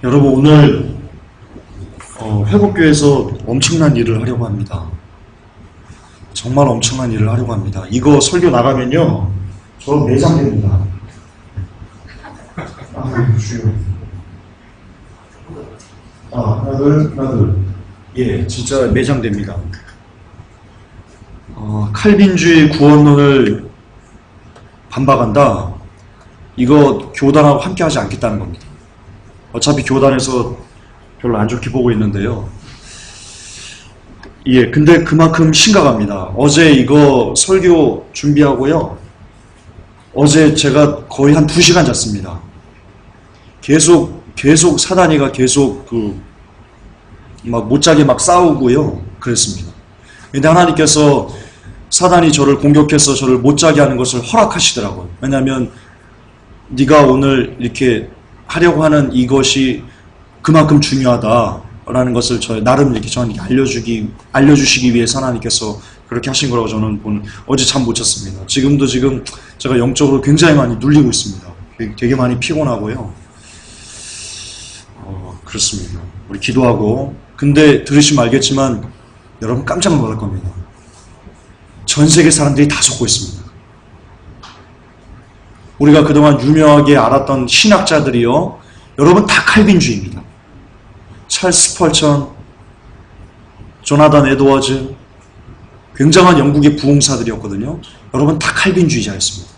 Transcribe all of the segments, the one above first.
여러분 오늘 회복교회에서 엄청난 일을 하려고 합니다. 정말 엄청난 일을 하려고 합니다. 이거 설교 나가면요 저 매장됩니다. 주여. 하나 둘. 예, 진짜 매장됩니다. 칼빈주의 구원론을 반박한다. 이거 교단하고 함께 하지 않겠다는 겁니다. 어차피 교단에서 별로 안 좋게 보고 있는데요. 예, 근데 그만큼 심각합니다. 어제 이거 설교 준비하고요. 어제 제가 거의 한 2시간 잤습니다. 계속 사단이가 계속 막 못자게 막 싸우고요. 그랬습니다. 근데 하나님께서 사단이 저를 공격해서 저를 못자게 하는 것을 허락하시더라고요. 왜냐하면 네가 오늘 이렇게 하려고 하는 이것이 그만큼 중요하다라는 것을 나름 이렇게 저한테 알려주시기 위해서 하나님께서 그렇게 하신 거라고 저는 어제 잠 못 잤습니다. 지금 제가 영적으로 굉장히 많이 눌리고 있습니다. 되게 많이 피곤하고요. 그렇습니다. 우리 기도하고. 근데 들으시면 알겠지만 여러분 깜짝 놀랄 겁니다. 전 세계 사람들이 다 속고 있습니다. 우리가 그동안 유명하게 알았던 신학자들이요, 여러분 다 칼빈주의입니다. 찰스 펄천, 조나단 에드워즈, 굉장한 영국의 부흥사들이었거든요. 여러분 다 칼빈주의자였습니다.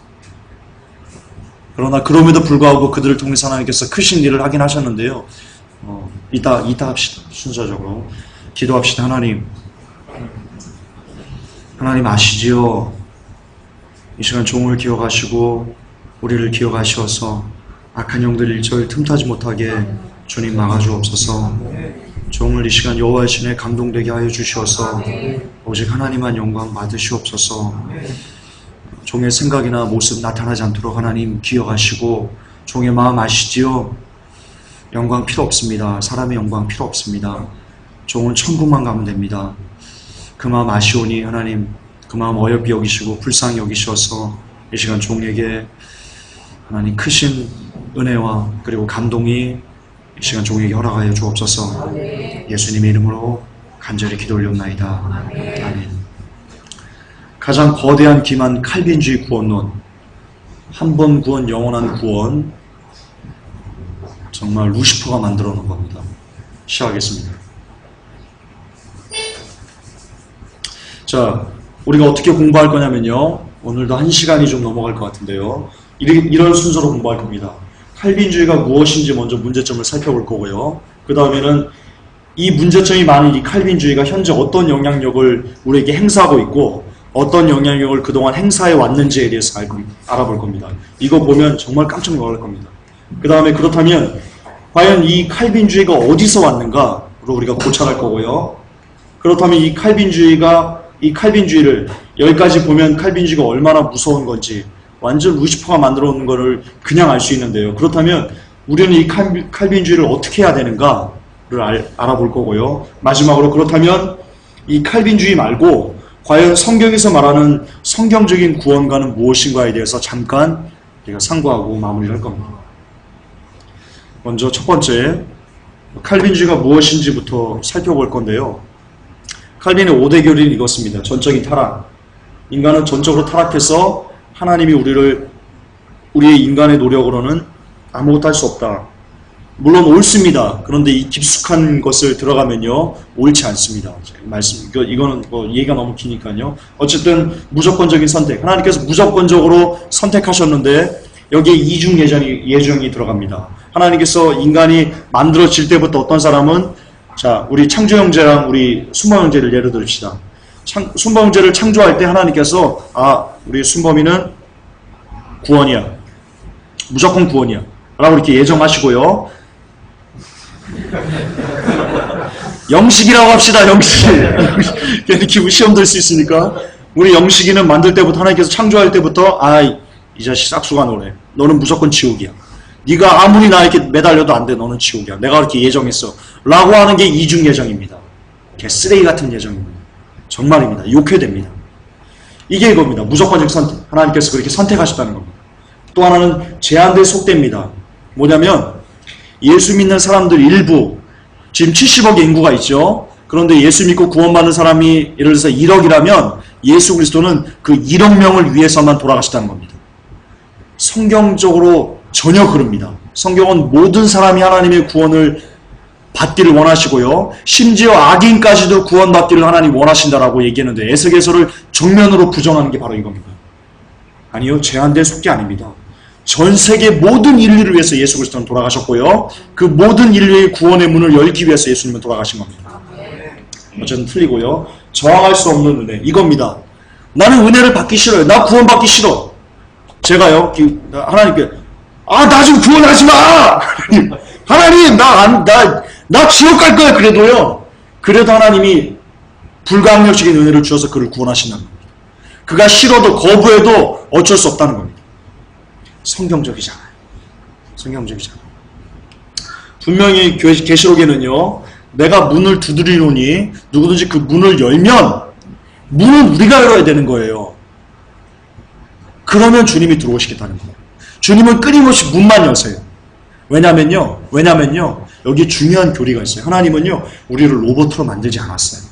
그러나 그럼에도 불구하고 그들을 통해서 하나님께서 크신 일을 하긴 하셨는데요. 이따 합시다. 순서적으로 기도합시다. 하나님 아시지요? 이 시간 종을 기억하시고 우리를 기억하셔서 악한 영들 일절 틈타지 못하게 주님 막아주옵소서. 종을 이 시간 여호와의 신에 감동되게 하여 주시어서 오직 하나님만 영광 받으시옵소서. 종의 생각이나 모습 나타나지 않도록 하나님 기억하시고 종의 마음 아시지요? 영광 필요 없습니다. 사람의 영광 필요 없습니다. 종은 천국만 가면 됩니다. 그 마음 아시오니 하나님 그 마음 어여삐 여기시고 불쌍히 여기셔서 이 시간 종에게 하나님 크신 은혜와 그리고 감동이 이 시간 종에게 허락하여 주옵소서. 예수님의 이름으로 간절히 기도 올렸나이다. 아멘. 가장 거대한 기만 칼빈주의 구원론, 한 번 구원 영원한 구원, 정말 루시퍼가 만들어 놓은 겁니다. 시작하겠습니다. 자, 우리가 어떻게 공부할 거냐면요, 오늘도 1시간이 좀 넘어갈 것 같은데요, 이런 순서로 공부할 겁니다. 칼빈주의가 무엇인지 먼저 문제점을 살펴볼 거고요. 그 다음에는 이 문제점이 많은 이 칼빈주의가 현재 어떤 영향력을 우리에게 행사하고 있고 어떤 영향력을 그동안 행사해 왔는지에 대해서 알아볼 겁니다. 이거 보면 정말 깜짝 놀랄 겁니다. 그 다음에 그렇다면 과연 이 칼빈주의가 어디서 왔는가로 우리가 고찰할 거고요. 그렇다면 이 칼빈주의를 여기까지 보면 칼빈주의가 얼마나 무서운 건지 완전 루시퍼가 만들어 놓은 거를 그냥 알 수 있는데요. 그렇다면 우리는 이 칼빈주의를 어떻게 해야 되는가를 알아볼 거고요. 마지막으로 그렇다면 이 칼빈주의 말고 과연 성경에서 말하는 성경적인 구원과는 무엇인가에 대해서 잠깐 우리가 상고하고 마무리를 할 겁니다. 먼저 첫 번째, 칼빈주의가 무엇인지부터 살펴볼 건데요. 칼빈의 5대 교리는 이것입니다. 전적인 타락. 인간은 전적으로 타락해서 하나님이 우리의 인간의 노력으로는 아무것도 할 수 없다. 물론 옳습니다. 그런데 이 깊숙한 것을 들어가면요, 옳지 않습니다. 이거는 얘기가 너무 기니까요. 어쨌든 무조건적인 선택. 하나님께서 무조건적으로 선택하셨는데 여기에 이중 예정이 들어갑니다. 하나님께서 인간이 만들어질 때부터 어떤 사람은, 자, 우리 창조 형제랑 우리 순범 형제를 예를 들읍시다. 순범 형제를 창조할 때 하나님께서 우리 순범이는 구원이야. 무조건 구원이야. 라고 이렇게 예정하시고요. 영식이라고 합시다. 영식. 기분 시험 들 수 있으니까. 우리 영식이는 만들 때부터 하나님께서 창조할 때부터 이 자식 싹수가 노래. 너는 무조건 지옥이야. 네가 아무리 나에게 매달려도 안 돼. 너는 지옥이야. 내가 그렇게 예정했어. 라고 하는 게 이중 예정입니다. 쓰레기 같은 예정입니다. 정말입니다. 욕해됩니다. 이게 이겁니다. 무조건적 선택. 하나님께서 그렇게 선택하셨다는 겁니다. 또 하나는 제한된 속대입니다. 뭐냐면 예수 믿는 사람들 일부, 지금 70억의 인구가 있죠. 그런데 예수 믿고 구원받는 사람이 예를 들어서 1억이라면 예수 그리스도는 그 1억 명을 위해서만 돌아가셨다는 겁니다. 성경적으로 전혀 그럽니다. 성경은 모든 사람이 하나님의 구원을 받기를 원하시고요. 심지어 악인까지도 구원받기를 하나님 원하신다라고 얘기했는데 에스겔서를 정면으로 부정하는 게 바로 이겁니다. 아니요, 제한된 속죄 아닙니다. 전 세계 모든 인류를 위해서 예수 그리스도는 돌아가셨고요. 그 모든 인류의 구원의 문을 열기 위해서 예수님은 돌아가신 겁니다. 어쨌든 틀리고요. 저항할 수 없는 은혜, 이겁니다. 나는 은혜를 받기 싫어요. 나 구원받기 싫어. 제가요, 하나님께 나 지금 구원하지 마! 하나님, 나 지옥 갈 거야, 그래도요. 그래도 하나님이 불가항력적인 은혜를 주셔서 그를 구원하신다는 겁니다. 그가 싫어도 거부해도 어쩔 수 없다는 겁니다. 성경적이잖아요. 성경적이잖아요. 분명히 계시록에는요, 내가 문을 두드리노니 누구든지 그 문을 열면 문은 우리가 열어야 되는 거예요. 그러면 주님이 들어오시겠다는 거예요. 주님은 끊임없이 문만 여세요. 왜냐면요, 여기에 중요한 교리가 있어요. 하나님은요, 우리를 로봇으로 만들지 않았어요.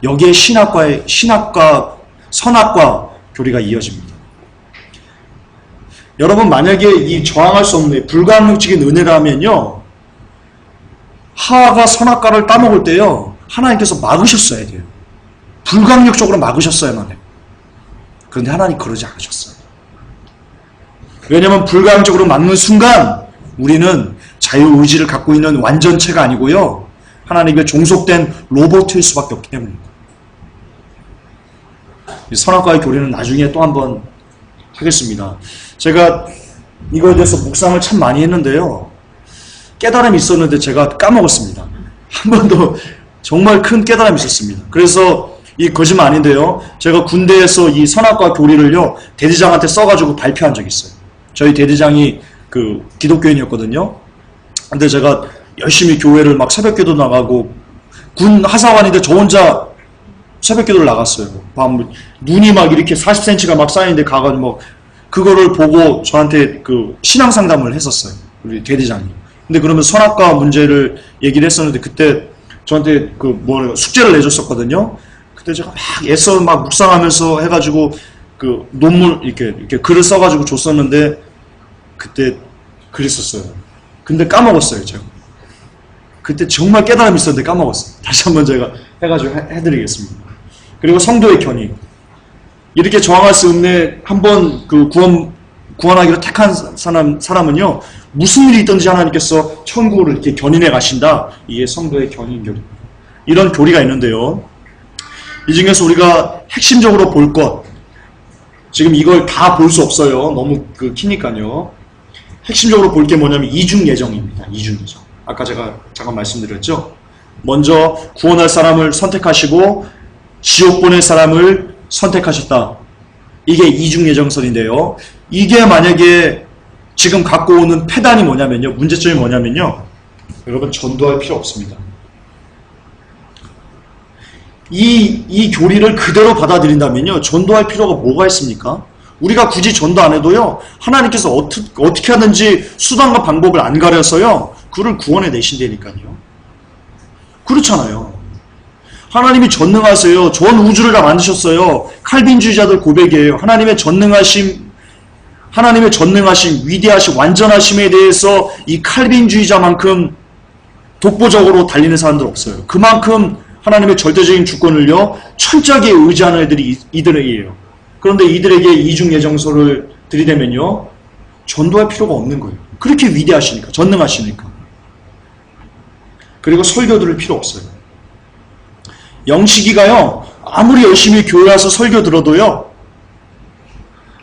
여기에 신학과 선악과 교리가 이어집니다. 여러분, 만약에 이 저항할 수 없는 불가항력적인 은혜라면요, 하와가 선악과를 따먹을 때요, 하나님께서 막으셨어야 돼요. 불가항력적으로 막으셨어야만 해요. 그런데 하나님 그러지 않으셨어요. 왜냐하면 불가항적으로 막는 순간 우리는 자유의지를 갖고 있는 완전체가 아니고요, 하나님께 종속된 로봇일 수밖에 없기 때문입니다. 이 선악과의 교리는 나중에 또 한번 하겠습니다. 제가 이거에 대해서 묵상을 참 많이 했는데요, 깨달음이 있었는데 제가 까먹었습니다. 한 번도 정말 큰 깨달음이 있었습니다. 그래서 이 거짓말 아닌데요, 제가 군대에서 이 선악과 교리를요, 대대장한테 써가지고 발표한 적이 있어요. 저희 대대장이 그 기독교인이었거든요. 근데 제가 열심히 교회를 막 새벽기도 나가고, 군 하사관인데 저 혼자 새벽기도를 나갔어요. 밤 눈이 막 이렇게 40cm가 막 쌓이는데 가가지고 뭐 그거를 보고 저한테 그 신앙 상담을 했었어요, 우리 대대장이. 근데 그러면 선악과 문제를 얘기를 했었는데, 그때 저한테 숙제를 내줬었거든요. 그때 제가 막 애써 막 묵상하면서 해가지고 그 논문 이렇게 글을 써가지고 줬었는데, 그때 그랬었어요. 근데 까먹었어요, 제가. 그때 정말 깨달음이 있었는데 까먹었어요. 다시 한번 제가 해가지고 해드리겠습니다. 그리고 성도의 견인. 이렇게 저항할 수 없네, 한번 그 구원하기로 택한 사람은요, 무슨 일이 있든지 하나님께서 천국을 이렇게 견인해 가신다. 이게 성도의 견인 교리. 이런 교리가 있는데요, 이 중에서 우리가 핵심적으로 볼 것, 지금 이걸 다 볼 수 없어요. 너무 키니까요. 핵심적으로 볼 게 뭐냐면 이중 예정입니다. 이중 예정. 아까 제가 잠깐 말씀드렸죠. 먼저 구원할 사람을 선택하시고 지옥 보낼 사람을 선택하셨다. 이게 이중 예정설인데요. 이게 만약에 지금 갖고 오는 패단이 뭐냐면요, 문제점이 뭐냐면요, 여러분, 전도할 필요 없습니다. 이 교리를 그대로 받아들인다면요, 전도할 필요가 뭐가 있습니까? 우리가 굳이 전도 안 해도요, 하나님께서 어떻게 하든지 수단과 방법을 안 가려서요, 그를 구원해 내신다니까요. 그렇잖아요. 하나님이 전능하세요. 전 우주를 다 만드셨어요. 칼빈주의자들 고백이에요. 하나님의 전능하심, 위대하심, 완전하심에 대해서 이 칼빈주의자만큼 독보적으로 달리는 사람들 없어요. 그만큼 하나님의 절대적인 주권을요, 철저하게 의지하는 애들이 이들에게요. 그런데 이들에게 이중 예정설을 들이대면요, 전도할 필요가 없는 거예요. 그렇게 위대하시니까, 전능하시니까. 그리고 설교 들을 필요 없어요. 영식이가요, 아무리 열심히 교회 와서 설교 들어도요,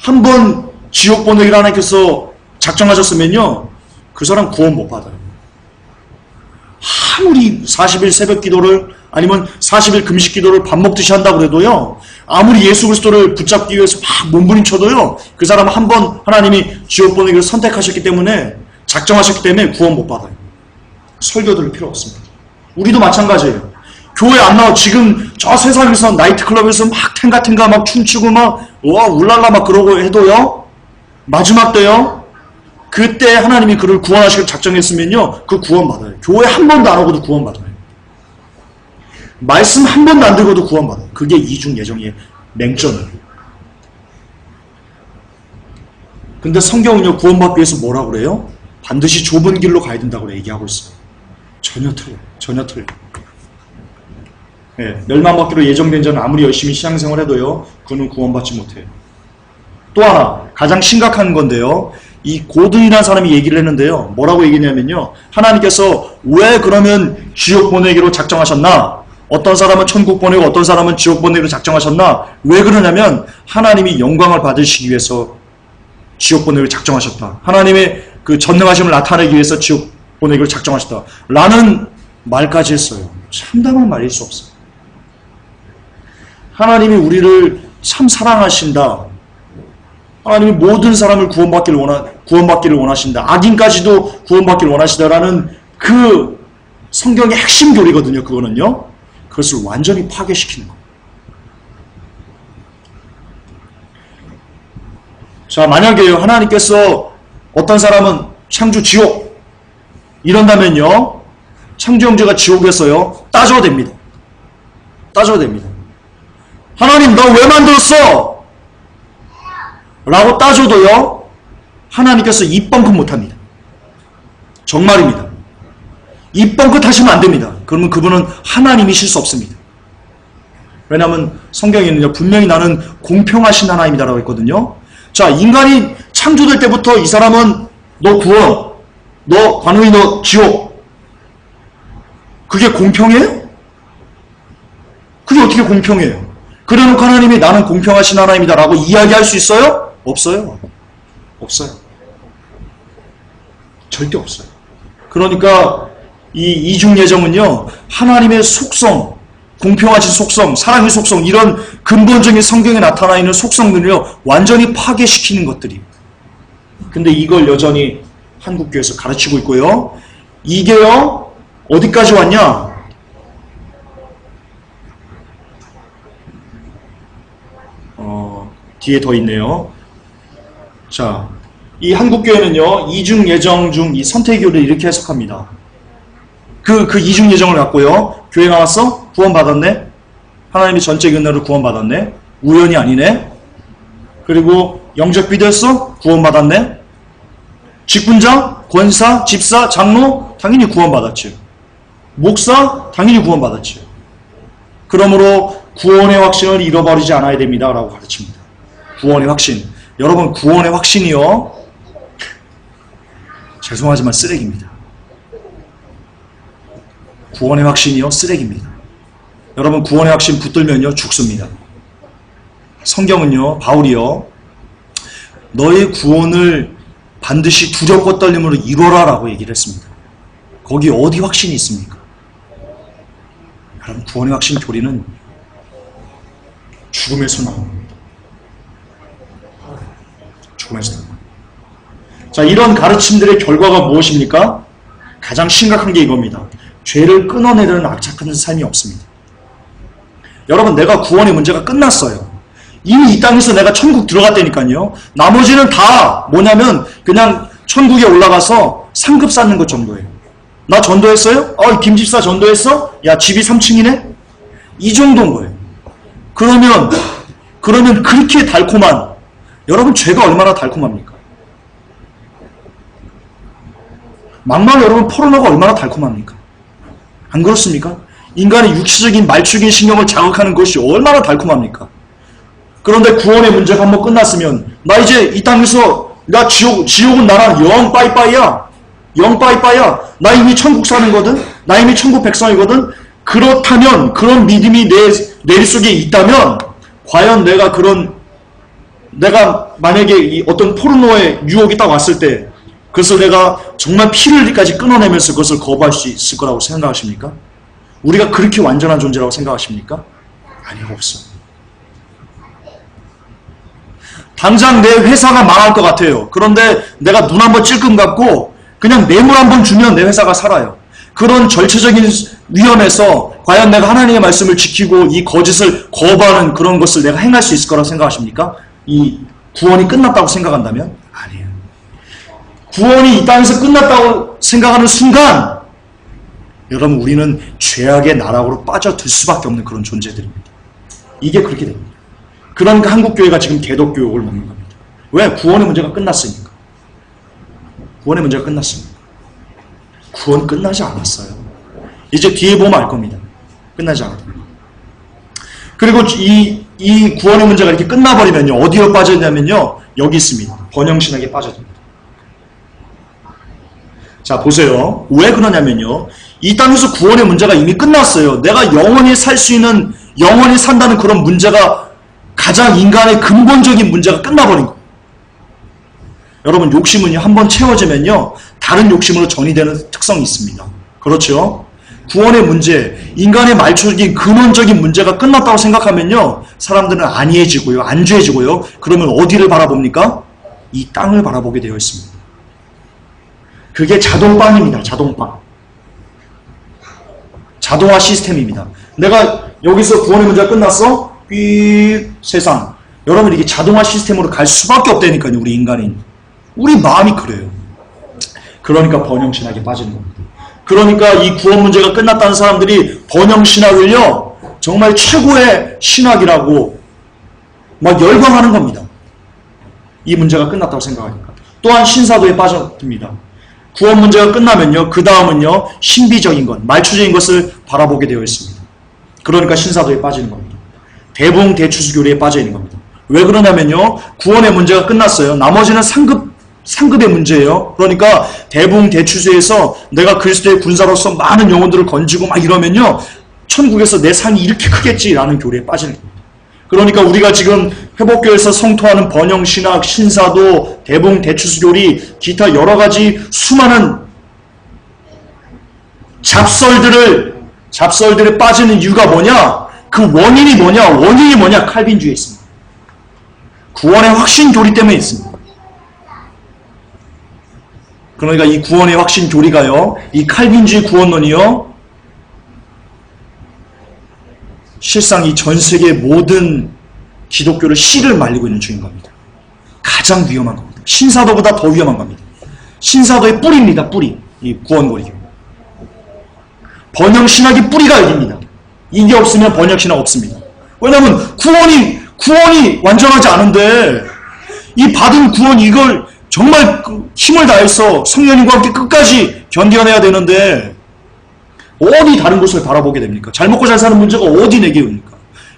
한번 지옥 보내기를 하나님께서 작정하셨으면요, 그 사람 구원 못 받아요. 아무리 40일 새벽 기도를, 아니면 40일 금식 기도를 밥 먹듯이 한다고 해도요, 아무리 예수 그리스도를 붙잡기 위해서 막 몸부림쳐도요, 그 사람은 한번 하나님이 지옥 보내기를 선택하셨기 때문에, 작정하셨기 때문에 구원 못 받아요. 설교 들을 필요 없습니다. 우리도 마찬가지예요. 교회 안 나와. 지금 저 세상에서 나이트클럽에서 막 탱가탱가 막 춤추고 막 울랄라 막 그러고 해도요, 마지막 때요, 그때 하나님이 그를 구원하시기로 작정했으면요, 그 구원받아요. 교회 한 번도 안 오고도 구원받아요. 말씀 한 번도 안 들고도 구원받아요. 그게 이중 예정의 맹점이에요. 근데 성경은요, 구원받기 위해서 뭐라고 그래요? 반드시 좁은 길로 가야 된다고 얘기하고 있어요. 전혀 틀려요. 전혀 틀려요. 네, 멸망받기로 예정된 자는 아무리 열심히 신앙생활 해도요, 그는 구원받지 못해요. 또 하나, 가장 심각한 건데요, 이 고든이라는 사람이 얘기를 했는데요, 뭐라고 얘기했냐면요, 하나님께서 왜 그러면 지옥 보내기로 작정하셨나? 어떤 사람은 천국 보내고 어떤 사람은 지옥 보내기로 작정하셨나? 왜 그러냐면 하나님이 영광을 받으시기 위해서 지옥 보내기로 작정하셨다. 하나님의 그 전능하심을 나타내기 위해서 지옥 보내기로 작정하셨다. 라는 말까지 했어요. 참담한 말일 수 없어요. 하나님이 우리를 참 사랑하신다. 하나님이 모든 사람을 구원받기를 원하신다. 악인까지도 구원받기를 원하시다라는 그 성경의 핵심 교리거든요. 그거는요. 그것을 완전히 파괴시키는 거예요. 자, 만약에요, 하나님께서 어떤 사람은 창조 지옥 이런다면요, 창조 형제가 지옥에서요, 따져도 됩니다. 따져도 됩니다. 하나님, 너 왜 만들었어? 라고 따져도요, 하나님께서 입 뻥끗 못합니다. 정말입니다. 입 뻥끗 하시면 안 됩니다. 그러면 그분은 하나님이실 수 없습니다. 왜냐하면 성경에는요, 분명히 나는 공평하신 하나님이다라고 했거든요. 자, 인간이 창조될 때부터 이 사람은 너 구원, 너 관우이, 너 지옥. 그게 공평해요? 그게 어떻게 공평해요? 그래놓고 하나님이 나는 공평하신 하나님이다 라고 이야기할 수 있어요? 없어요. 없어요. 절대 없어요. 그러니까 이 이중예정은요, 하나님의 속성, 공평하신 속성, 사랑의 속성, 이런 근본적인 성경에 나타나 있는 속성들을요, 완전히 파괴시키는 것들이. 근데 이걸 여전히 한국교회에서 가르치고 있고요. 이게요, 어디까지 왔냐? 뒤에 더 있네요. 자, 이 한국교회는요, 이중예정 중 이 선택교를 이렇게 해석합니다. 그 이중예정을 갖고요, 교회 나왔어? 구원받았네? 하나님이 전적 은혜로 구원받았네? 우연이 아니네? 그리고 영접비 됐어? 구원받았네? 직분자, 권사, 집사, 장로? 당연히 구원받았지. 목사? 당연히 구원받았지. 그러므로 구원의 확신을 잃어버리지 않아야 됩니다. 라고 가르칩니다. 구원의 확신. 여러분, 구원의 확신이요, 죄송하지만 쓰레기입니다. 구원의 확신이요, 쓰레기입니다. 여러분, 구원의 확신 붙들면요, 죽습니다. 성경은요, 바울이요, 너의 구원을 반드시 두렵고 떨림으로 이뤄라 라고 얘기를 했습니다. 거기 어디 확신이 있습니까? 여러분, 구원의 확신 교리는 죽음에서 나옵니다. 죽음에서 나옵니다. 자, 이런 가르침들의 결과가 무엇입니까? 가장 심각한 게 이겁니다. 죄를 끊어내려는 악착한 삶이 없습니다. 여러분, 내가 구원의 문제가 끝났어요. 이미 이 땅에서 내가 천국 들어갔다니까요. 나머지는 다 뭐냐면 그냥 천국에 올라가서 상급 쌓는 것 정도예요. 나 전도했어요? 김집사 전도했어? 야, 집이 3층이네? 이 정도인 거예요. 그러면 그렇게 달콤한, 여러분, 죄가 얼마나 달콤합니까? 막말 여러분, 포르노가 얼마나 달콤합니까? 안 그렇습니까? 인간의 육체적인 말축인 신경을 자극하는 것이 얼마나 달콤합니까? 그런데 구원의 문제가 한번 끝났으면 나 이제 이 땅에서 나 지옥은 나랑 영 빠이빠이야. 영 빠이빠이야. 나 이미 천국 사는 거든. 나 이미 천국 백성이거든. 그렇다면, 그런 믿음이 내 속에 있다면, 과연 내가 만약에 어떤 포르노의 유혹이 딱 왔을 때, 그것을 내가 정말 피를 흘리까지 끊어내면서 그것을 거부할 수 있을 거라고 생각하십니까? 우리가 그렇게 완전한 존재라고 생각하십니까? 아니요, 없어요. 당장 내 회사가 망할 것 같아요. 그런데 내가 눈 한번 찔끔 감고 그냥 뇌물 한번 주면 내 회사가 살아요. 그런 절체적인 위험에서 과연 내가 하나님의 말씀을 지키고 이 거짓을 거부하는 그런 것을 내가 행할 수 있을 거라고 생각하십니까? 이 구원이 끝났다고 생각한다면? 아니에요. 구원이 이 땅에서 끝났다고 생각하는 순간 여러분 우리는 죄악의 나락으로 빠져들 수밖에 없는 그런 존재들입니다. 이게 그렇게 됩니다. 그러니까 한국교회가 지금 개독교육을 먹는 겁니다. 왜? 구원의 문제가 끝났으니까. 구원의 문제가 끝났습니다. 구원 끝나지 않았어요. 이제 뒤에 보면 알 겁니다. 끝나지 않았습니다. 그리고 이 구원의 문제가 이렇게 끝나버리면요. 어디로 빠져야냐면요. 여기 있습니다. 번영신학에 빠져듭니다. 자, 보세요. 왜 그러냐면요. 이 땅에서 구원의 문제가 이미 끝났어요. 내가 영원히 살 수 있는, 영원히 산다는 그런 문제가 가장 인간의 근본적인 문제가 끝나버린 거예요. 여러분, 욕심은요, 한번 채워지면요, 다른 욕심으로 전이되는 특성이 있습니다. 그렇죠? 구원의 문제, 인간의 말초적인 근원적인 문제가 끝났다고 생각하면요, 사람들은 안이해지고요, 안주해지고요, 그러면 어디를 바라봅니까? 이 땅을 바라보게 되어 있습니다. 그게 자동빵입니다. 자동빵. 자동화 시스템입니다. 내가 여기서 구원의 문제가 끝났어? 삐 세상. 여러분 이게 자동화 시스템으로 갈 수밖에 없다니까요. 우리 인간인. 우리 마음이 그래요. 그러니까 번영신학에 빠지는 겁니다. 그러니까 이 구원 문제가 끝났다는 사람들이 번영신학을요. 정말 최고의 신학이라고 막 열광하는 겁니다. 이 문제가 끝났다고 생각하니까. 또한 신사도에 빠져듭니다. 구원 문제가 끝나면요. 그 다음은요. 신비적인 것, 말초적인 것을 바라보게 되어 있습니다. 그러니까 신사도에 빠지는 겁니다. 대붕대추수교리에 빠져 있는 겁니다. 왜 그러냐면요. 구원의 문제가 끝났어요. 나머지는 상급의 문제예요. 그러니까 대붕대추수에서 내가 그리스도의 군사로서 많은 영혼들을 건지고 막 이러면요. 천국에서 내 삶이 이렇게 크겠지라는 교리에 빠지는 겁니다. 그러니까 우리가 지금 회복교회에서 성토하는 번영신학, 신사도, 대붕대추수교리, 기타 여러 가지 수많은 잡설들에 빠지는 이유가 뭐냐? 그 원인이 뭐냐? 원인이 뭐냐? 칼빈주의에 있습니다. 구원의 확신 교리 때문에 있습니다. 그러니까 이 구원의 확신 교리가요, 이 칼빈주의 구원론이요, 실상 이 전 세계 모든 기독교를 씨를 말리고 있는 중인 겁니다. 가장 위험한 겁니다. 신사도보다 더 위험한 겁니다. 신사도의 뿌리입니다. 뿌리. 이 구원고리교. 번영신학의 뿌리가 여기입니다. 이게 없으면 번영신학 없습니다. 왜냐하면 구원이 완전하지 않은데 이 받은 구원 이걸 정말 힘을 다해서 성령님과 함께 끝까지 견뎌내야 되는데 어디 다른 곳을 바라보게 됩니까? 잘 먹고 잘 사는 문제가 어디 내게 옵니까?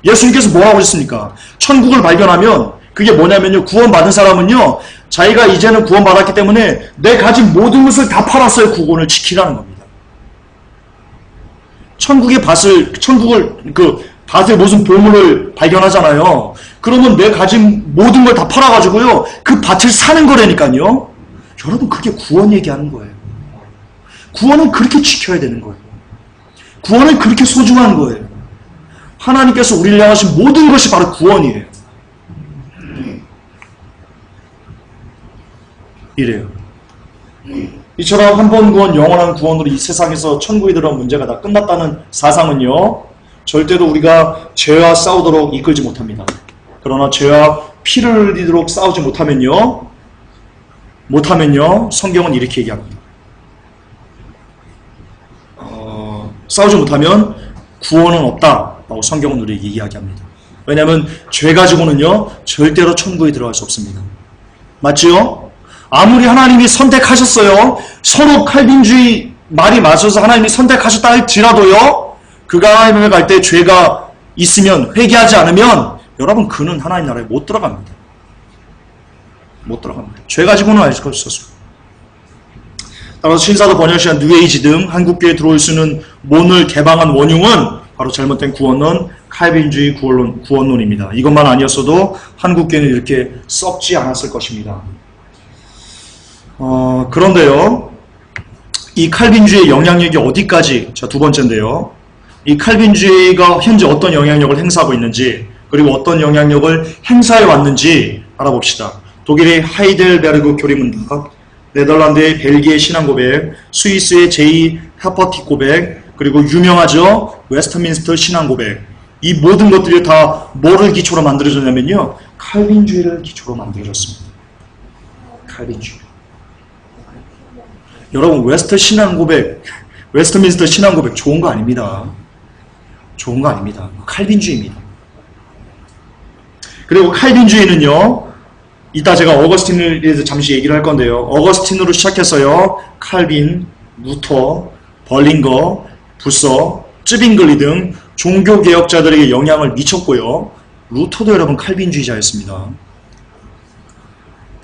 예수님께서 뭐라고 하셨습니까? 천국을 발견하면 그게 뭐냐면요. 구원받은 사람은요. 자기가 이제는 구원받았기 때문에 내 가진 모든 것을 다 팔았어요. 구원을 지키라는 겁니다. 천국의 밭을 무슨 보물을 발견하잖아요. 그러면 내 가진 모든 걸 다 팔아가지고요. 그 밭을 사는 거라니까요. 여러분 그게 구원 얘기하는 거예요. 구원은 그렇게 지켜야 되는 거예요. 구원은 그렇게 소중한 거예요. 하나님께서 우리를 향하신 모든 것이 바로 구원이에요. 이래요. 이처럼 한 번 구원, 영원한 구원으로 이 세상에서 천국에 들어간 문제가 다 끝났다는 사상은요, 절대로 우리가 죄와 싸우도록 이끌지 못합니다. 그러나 죄와 피를 흘리도록 싸우지 못하면요, 성경은 이렇게 얘기합니다. 싸우지 못하면 구원은 없다라고 성경은 우리에게 이야기합니다. 왜냐하면 죄 가지고는요 절대로 천국에 들어갈 수 없습니다. 맞죠? 아무리 하나님이 선택하셨어요. 서로 칼빈주의 말이 맞아서 하나님이 선택하셨다 할지라도요, 그가 하나님을 갈 때 죄가 있으면 회개하지 않으면 여러분 그는 하나님 나라에 못 들어갑니다. 못 들어갑니다. 죄 가지고는 알 수 없어요. 따라서 신사도 번영신학, 뉴에이지 등 한국교회에 들어올 수 있는 문을 개방한 원흉은 바로 잘못된 구원론, 칼빈주의 구원론입니다. 이것만 아니었어도 한국교회는 이렇게 썩지 않았을 것입니다. 그런데요, 이 칼빈주의의 영향력이 어디까지, 자, 두 번째인데요. 이 칼빈주의가 현재 어떤 영향력을 행사하고 있는지, 그리고 어떤 영향력을 행사해 왔는지 알아봅시다. 독일의 하이델베르그 교리문답, 네덜란드의 벨기에 신앙고백, 스위스의 제이 하퍼티 고백, 그리고 유명하죠. 웨스트민스터 신앙고백. 이 모든 것들이 다 뭐를 기초로 만들어졌냐면요. 칼빈주의를 기초로 만들어졌습니다. 칼빈주의. 여러분, 웨스트민스터 신앙고백 좋은 거 아닙니다. 좋은 거 아닙니다. 칼빈주의입니다. 그리고 칼빈주의는요, 이따 제가 어거스틴에 대해서 잠시 얘기를 할 건데요. 어거스틴으로 시작했어요. 칼빈, 루터, 벌링거, 부서, 쯔빙글리 등 종교개혁자들에게 영향을 미쳤고요. 루터도 여러분 칼빈주의자였습니다.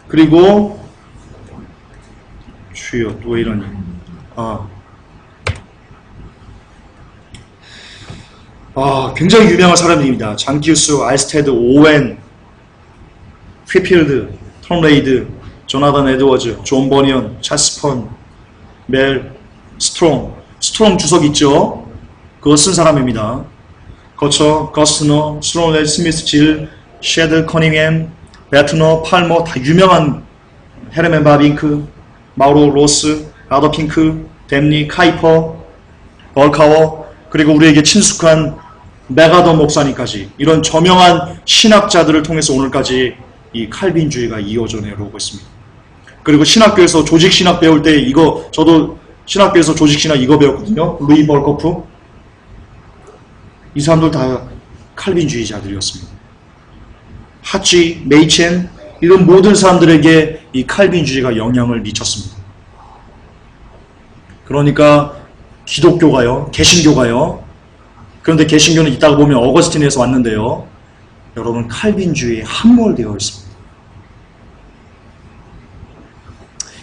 그리고 주여, 또 왜 이러니? 굉장히 유명한 사람들입니다. 장키우스, 알스테드, 오웬, 휘필드, 톰 레이드, 조나단 에드워즈, 존 버니언, 찰스 펀, 멜, 스트롱 주석 있죠? 그거 쓴 사람입니다. 거처, 거스너, 스트롱, 스미스, 질, 셰드, 커닝햄, 베트너, 팔머, 다 유명한 헤르멘 바빙크, 마우로 로스, 아더 핑크, 댐니, 카이퍼, 벌카워, 그리고 우리에게 친숙한 메가더 목사님까지, 이런 저명한 신학자들을 통해서 오늘까지 이 칼빈주의가 이어져 내려오고 있습니다. 그리고 신학교에서 조직신학 배울 때 저도 신학교에서 조직신학 이거 배웠거든요. 루이 벌커프. 이 사람들 다 칼빈주의자들이었습니다. 하치, 메이첸, 이런 모든 사람들에게 이 칼빈주의가 영향을 미쳤습니다. 그러니까 기독교가요, 개신교가요. 그런데 개신교는 이따가 보면 어거스틴에서 왔는데요. 여러분, 칼빈주의에 함몰되어 있습니다.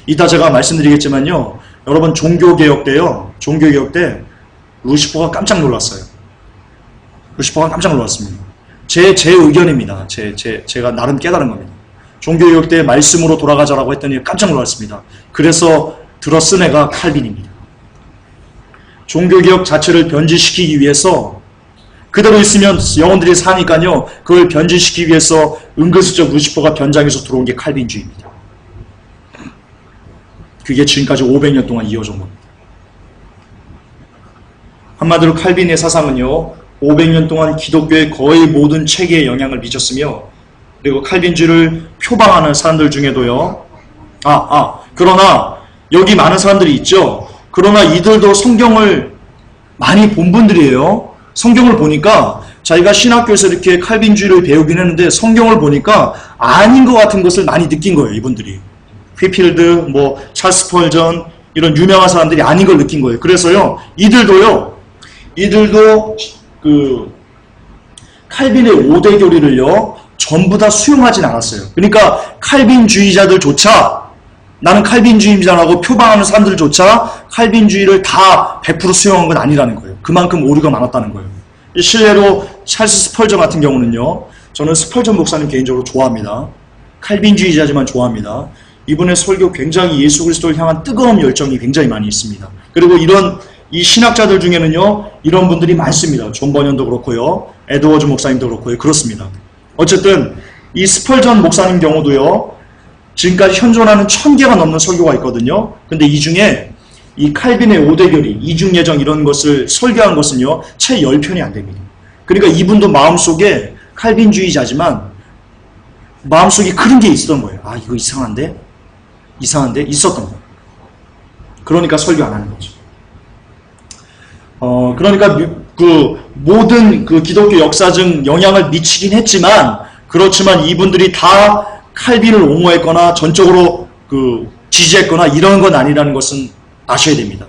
이따 제가 말씀드리겠지만요. 여러분, 종교개혁 때 루시퍼가 깜짝 놀랐어요. 루시퍼가 깜짝 놀랐습니다. 제 의견입니다. 제가 나름 깨달은 겁니다. 종교개혁 때 말씀으로 돌아가자라고 했더니 깜짝 놀랐습니다. 그래서 들어쓴 애가 칼빈입니다. 종교개혁 자체를 변질시키기 위해서, 그대로 있으면 영혼들이 사니까요, 그걸 변질시키기 위해서 은근슬쩍 루시퍼가 변장해서 들어온 게 칼빈주의입니다. 그게 지금까지 500년 동안 이어진 겁니다. 한마디로 칼빈의 사상은요, 500년 동안 기독교의 거의 모든 체계에 영향을 미쳤으며, 그리고 칼빈주의를 표방하는 사람들 중에도요, 그러나 여기 많은 사람들이 있죠. 그러나 이들도 성경을 많이 본 분들이에요. 성경을 보니까 자기가 신학교에서 이렇게 칼빈주의를 배우긴 했는데 성경을 보니까 아닌 것 같은 것을 많이 느낀 거예요. 이분들이. 휘필드, 찰스 펄전, 이런 유명한 사람들이 아닌 걸 느낀 거예요. 그래서요, 이들도 칼빈의 5대 교리를요, 전부 다 수용하진 않았어요. 그러니까 칼빈주의자들조차, 나는 칼빈주의자라고 표방하는 사람들조차 칼빈주의를 다 100% 수용한 건 아니라는 거예요. 그만큼 오류가 많았다는 거예요. 실례로 찰스 스펄전 같은 경우는요, 저는 스펄전 목사님 개인적으로 좋아합니다. 칼빈주의자지만 좋아합니다. 이분의 설교 굉장히 예수 그리스도를 향한 뜨거운 열정이 굉장히 많이 있습니다. 그리고 이 신학자들 중에는요, 이런 분들이 많습니다. 존 버니언도 그렇고요, 에드워즈 목사님도 그렇고요. 그렇습니다. 어쨌든 이 스펄전 목사님 경우도요, 지금까지 현존하는 1000개가 넘는 설교가 있거든요. 근데 이 중에 이 칼빈의 5대 교리, 이중예정 이런 것을 설교한 것은요, 채 10편이 안 됩니다. 그러니까 이분도 마음속에 칼빈주의자지만 마음속에 그런 게 있었던 거예요. 이거 이상한데? 있었던 거예요. 그러니까 설교 안 하는 거죠. 그러니까 모든 기독교 역사적 영향을 미치긴 했지만, 그렇지만 이분들이 다 칼빈을 옹호했거나 전적으로 지지했거나 이런 건 아니라는 것은 아셔야 됩니다.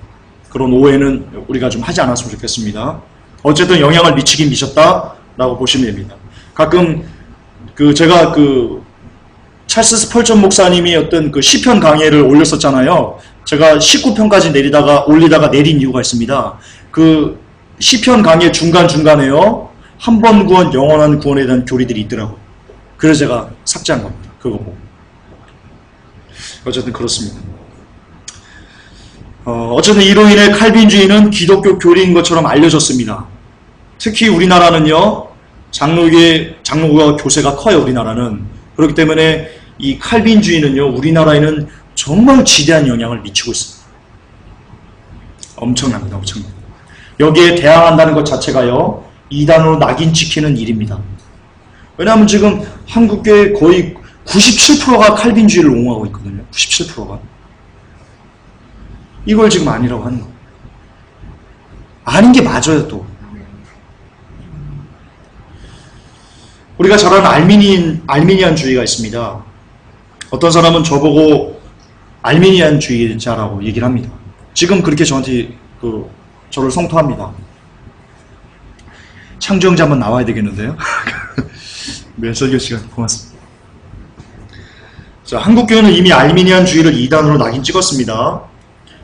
그런 오해는 우리가 좀 하지 않았으면 좋겠습니다. 어쨌든 영향을 미치긴 미쳤다라고 보시면 됩니다. 가끔 제가 찰스 스펄전 목사님이 어떤 시편 강해를 올렸었잖아요. 제가 19편까지 올리다가 내린 이유가 있습니다. 시편 강의 중간중간에요, 한 번 구원, 영원한 구원에 대한 교리들이 있더라고요. 그래서 제가 삭제한 겁니다. 그거 보고. 어쨌든 그렇습니다. 어쨌든 이로 인해 칼빈주의는 기독교 교리인 것처럼 알려졌습니다. 특히 우리나라는요, 장로교와 교세가 커요. 우리나라는. 그렇기 때문에 이 칼빈주의는요, 우리나라에는 정말 지대한 영향을 미치고 있습니다. 엄청납니다. 엄청납니다. 여기에 대항한다는 것 자체가요, 이단으로 낙인 찍히는 일입니다. 왜냐하면 지금 한국교회 거의 97%가 칼빈주의를 옹호하고 있거든요. 97%가. 이걸 지금 아니라고 하는 거예요. 아닌 게 맞아요, 또. 우리가 잘 아는 알미니안주의가 있습니다. 어떤 사람은 저보고 알미니안주의자라고 얘기를 합니다. 지금 그렇게 저한테 저를 성토합니다. 창조형제 한번 나와야 되겠는데요? 면설교 시간 고맙습니다. 자, 한국교회는 이미 알미니안주의를 2단으로 낙인 찍었습니다.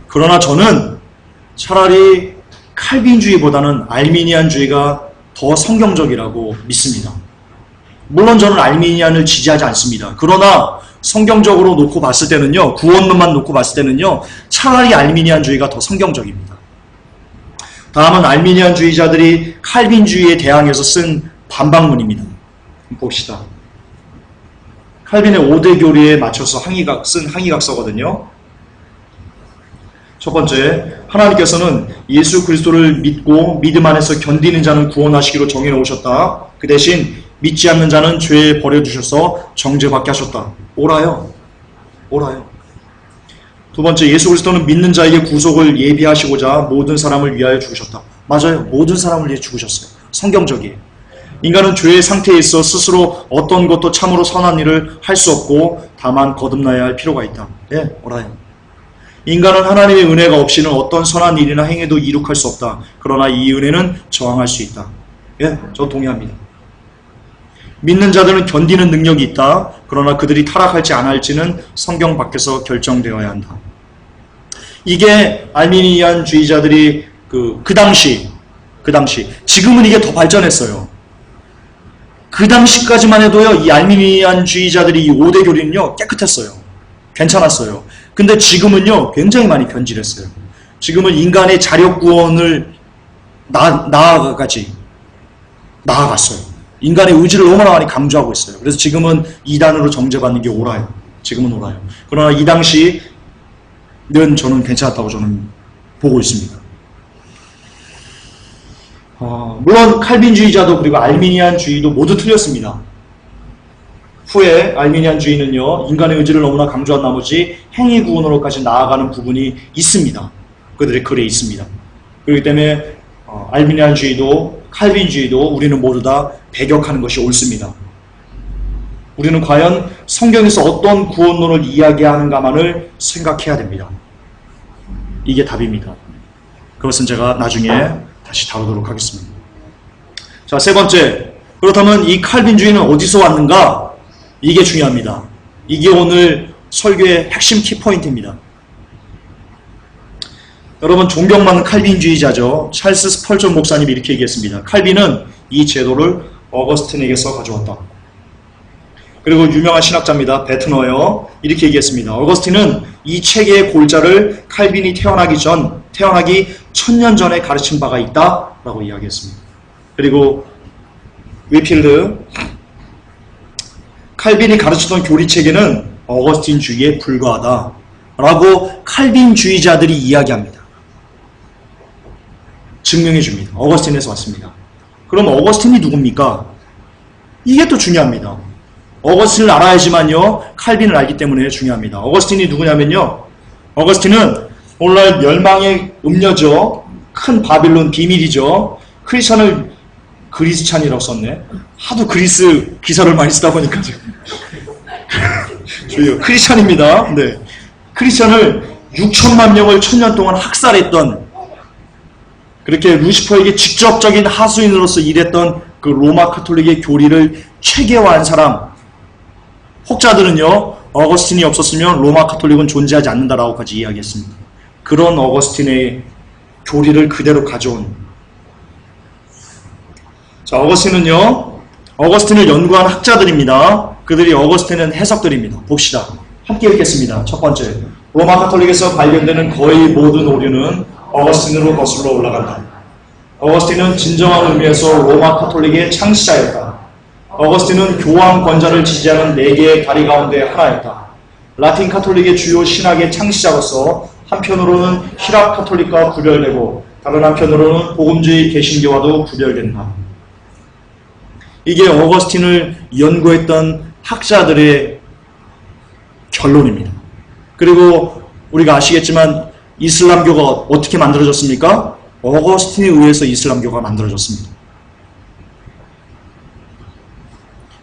그러나 저는 차라리 칼빈주의보다는 알미니안주의가 더 성경적이라고 믿습니다. 물론 저는 알미니안을 지지하지 않습니다. 그러나 성경적으로 놓고 봤을 때는요, 구원론만 놓고 봤을 때는요, 차라리 알미니안주의가 더 성경적입니다. 다음은 알미니안주의자들이 칼빈주의에 대항해서 쓴 반박문입니다. 봅시다. 칼빈의 5대 교리에 맞춰서 쓴 항의각서거든요. 첫 번째, 하나님께서는 예수 그리스도를 믿고 믿음 안에서 견디는 자는 구원하시기로 정해놓으셨다. 그 대신 믿지 않는 자는 죄에 버려두셔서 정죄받게 하셨다. 옳아요. 두 번째, 예수 그리스도는 믿는 자에게 구속을 예비하시고자 모든 사람을 위하여 죽으셨다. 맞아요. 모든 사람을 위해 죽으셨어요. 성경적이에요. 인간은 죄의 상태에 있어 스스로 어떤 것도 참으로 선한 일을 할 수 없고 다만 거듭나야 할 필요가 있다. 네, 옳아요. 인간은 하나님의 은혜가 없이는 어떤 선한 일이나 행위도 이룩할 수 없다. 그러나 이 은혜는 저항할 수 있다. 예, 저 동의합니다. 믿는 자들은 견디는 능력이 있다. 그러나 그들이 타락할지 안 할지는 성경 밖에서 결정되어야 한다. 이게 알미니안주의자들이 그 당시 지금은 이게 더 발전했어요. 그 당시까지만 해도요, 이 알미니안주의자들이 이 5대 교리는요, 깨끗했어요. 괜찮았어요. 근데 지금은요, 굉장히 많이 변질했어요. 지금은 인간의 자력 구원을 나아갔어요. 인간의 의지를 너무나 많이 강조하고 있어요. 그래서 지금은 2단으로 정죄받는 게 옳아요. 지금은 옳아요. 그러나 이 당시는 저는 괜찮았다고 저는 보고 있습니다. 물론 칼빈주의자도 그리고 알미니안주의도 모두 틀렸습니다. 후에 알미니안주의는요, 인간의 의지를 너무나 강조한 나머지 행위 구원으로까지 나아가는 부분이 있습니다. 그들의 글에 있습니다. 그렇기 때문에 알미니안주의도 칼빈주의도 우리는 모두 다 배격하는 것이 옳습니다. 우리는 과연 성경에서 어떤 구원론을 이야기하는가만을 생각해야 됩니다. 이게 답입니다. 그것은 제가 나중에 다시 다루도록 하겠습니다. 자, 세 번째. 그렇다면 이 칼빈주의는 어디서 왔는가? 이게 중요합니다. 이게 오늘 설교의 핵심 키포인트입니다. 여러분, 존경 많은 칼빈주의자죠. 찰스 스펄전 목사님이 이렇게 얘기했습니다. 칼빈은 이 제도를 어거스틴에게서 가져왔다. 그리고 유명한 신학자입니다. 베트너요. 이렇게 얘기했습니다. 어거스틴은 이 체계의 골자를 칼빈이 태어나기 1000년 전에 가르친 바가 있다 라고 이야기했습니다. 그리고 위필드, 칼빈이 가르치던 교리체계는 어거스틴주의에 불과하다 라고 칼빈주의자들이 이야기합니다. 증명해 줍니다. 어거스틴에서 왔습니다. 그럼 어거스틴이 누굽니까? 이게 또 중요합니다. 어거스틴을 알아야지만요, 칼빈을 알기 때문에 중요합니다. 어거스틴이 누구냐면요, 어거스틴은 오늘날 멸망의 음녀죠. 큰 바빌론 비밀이죠. 그리스찬이라고 썼네. 하도 그리스 기사를 많이 쓰다 보니까 저희요, 크리스찬입니다. 네. 크리스찬을 6천만 명을 1000년 동안 학살했던, 그렇게 루시퍼에게 직접적인 하수인으로서 일했던 그 로마 카톨릭의 교리를 체계화한 사람. 혹자들은요, 어거스틴이 없었으면 로마 카톨릭은 존재하지 않는다라고까지 이야기했습니다. 그런 어거스틴의 교리를 그대로 가져온. 자, 어거스틴을 연구한 학자들입니다. 그들이 어거스틴은 해석들입니다. 봅시다. 함께 읽겠습니다. 첫 번째, 로마 카톨릭에서 발견되는 거의 모든 오류는 어거스틴으로 거슬러 올라간다. 어거스틴은 진정한 의미에서 로마 카톨릭의 창시자였다. 어거스틴은 교황 권자를 지지하는 4개의 다리 가운데 하나였다. 라틴 카톨릭의 주요 신학의 창시자로서 한편으로는 히랍 카톨릭과 구별되고 다른 한편으로는 복음주의 개신교와도 구별된다. 이게 어거스틴을 연구했던 학자들의 결론입니다. 그리고 우리가 아시겠지만 이슬람교가 어떻게 만들어졌습니까? 어거스틴에 의해서 이슬람교가 만들어졌습니다.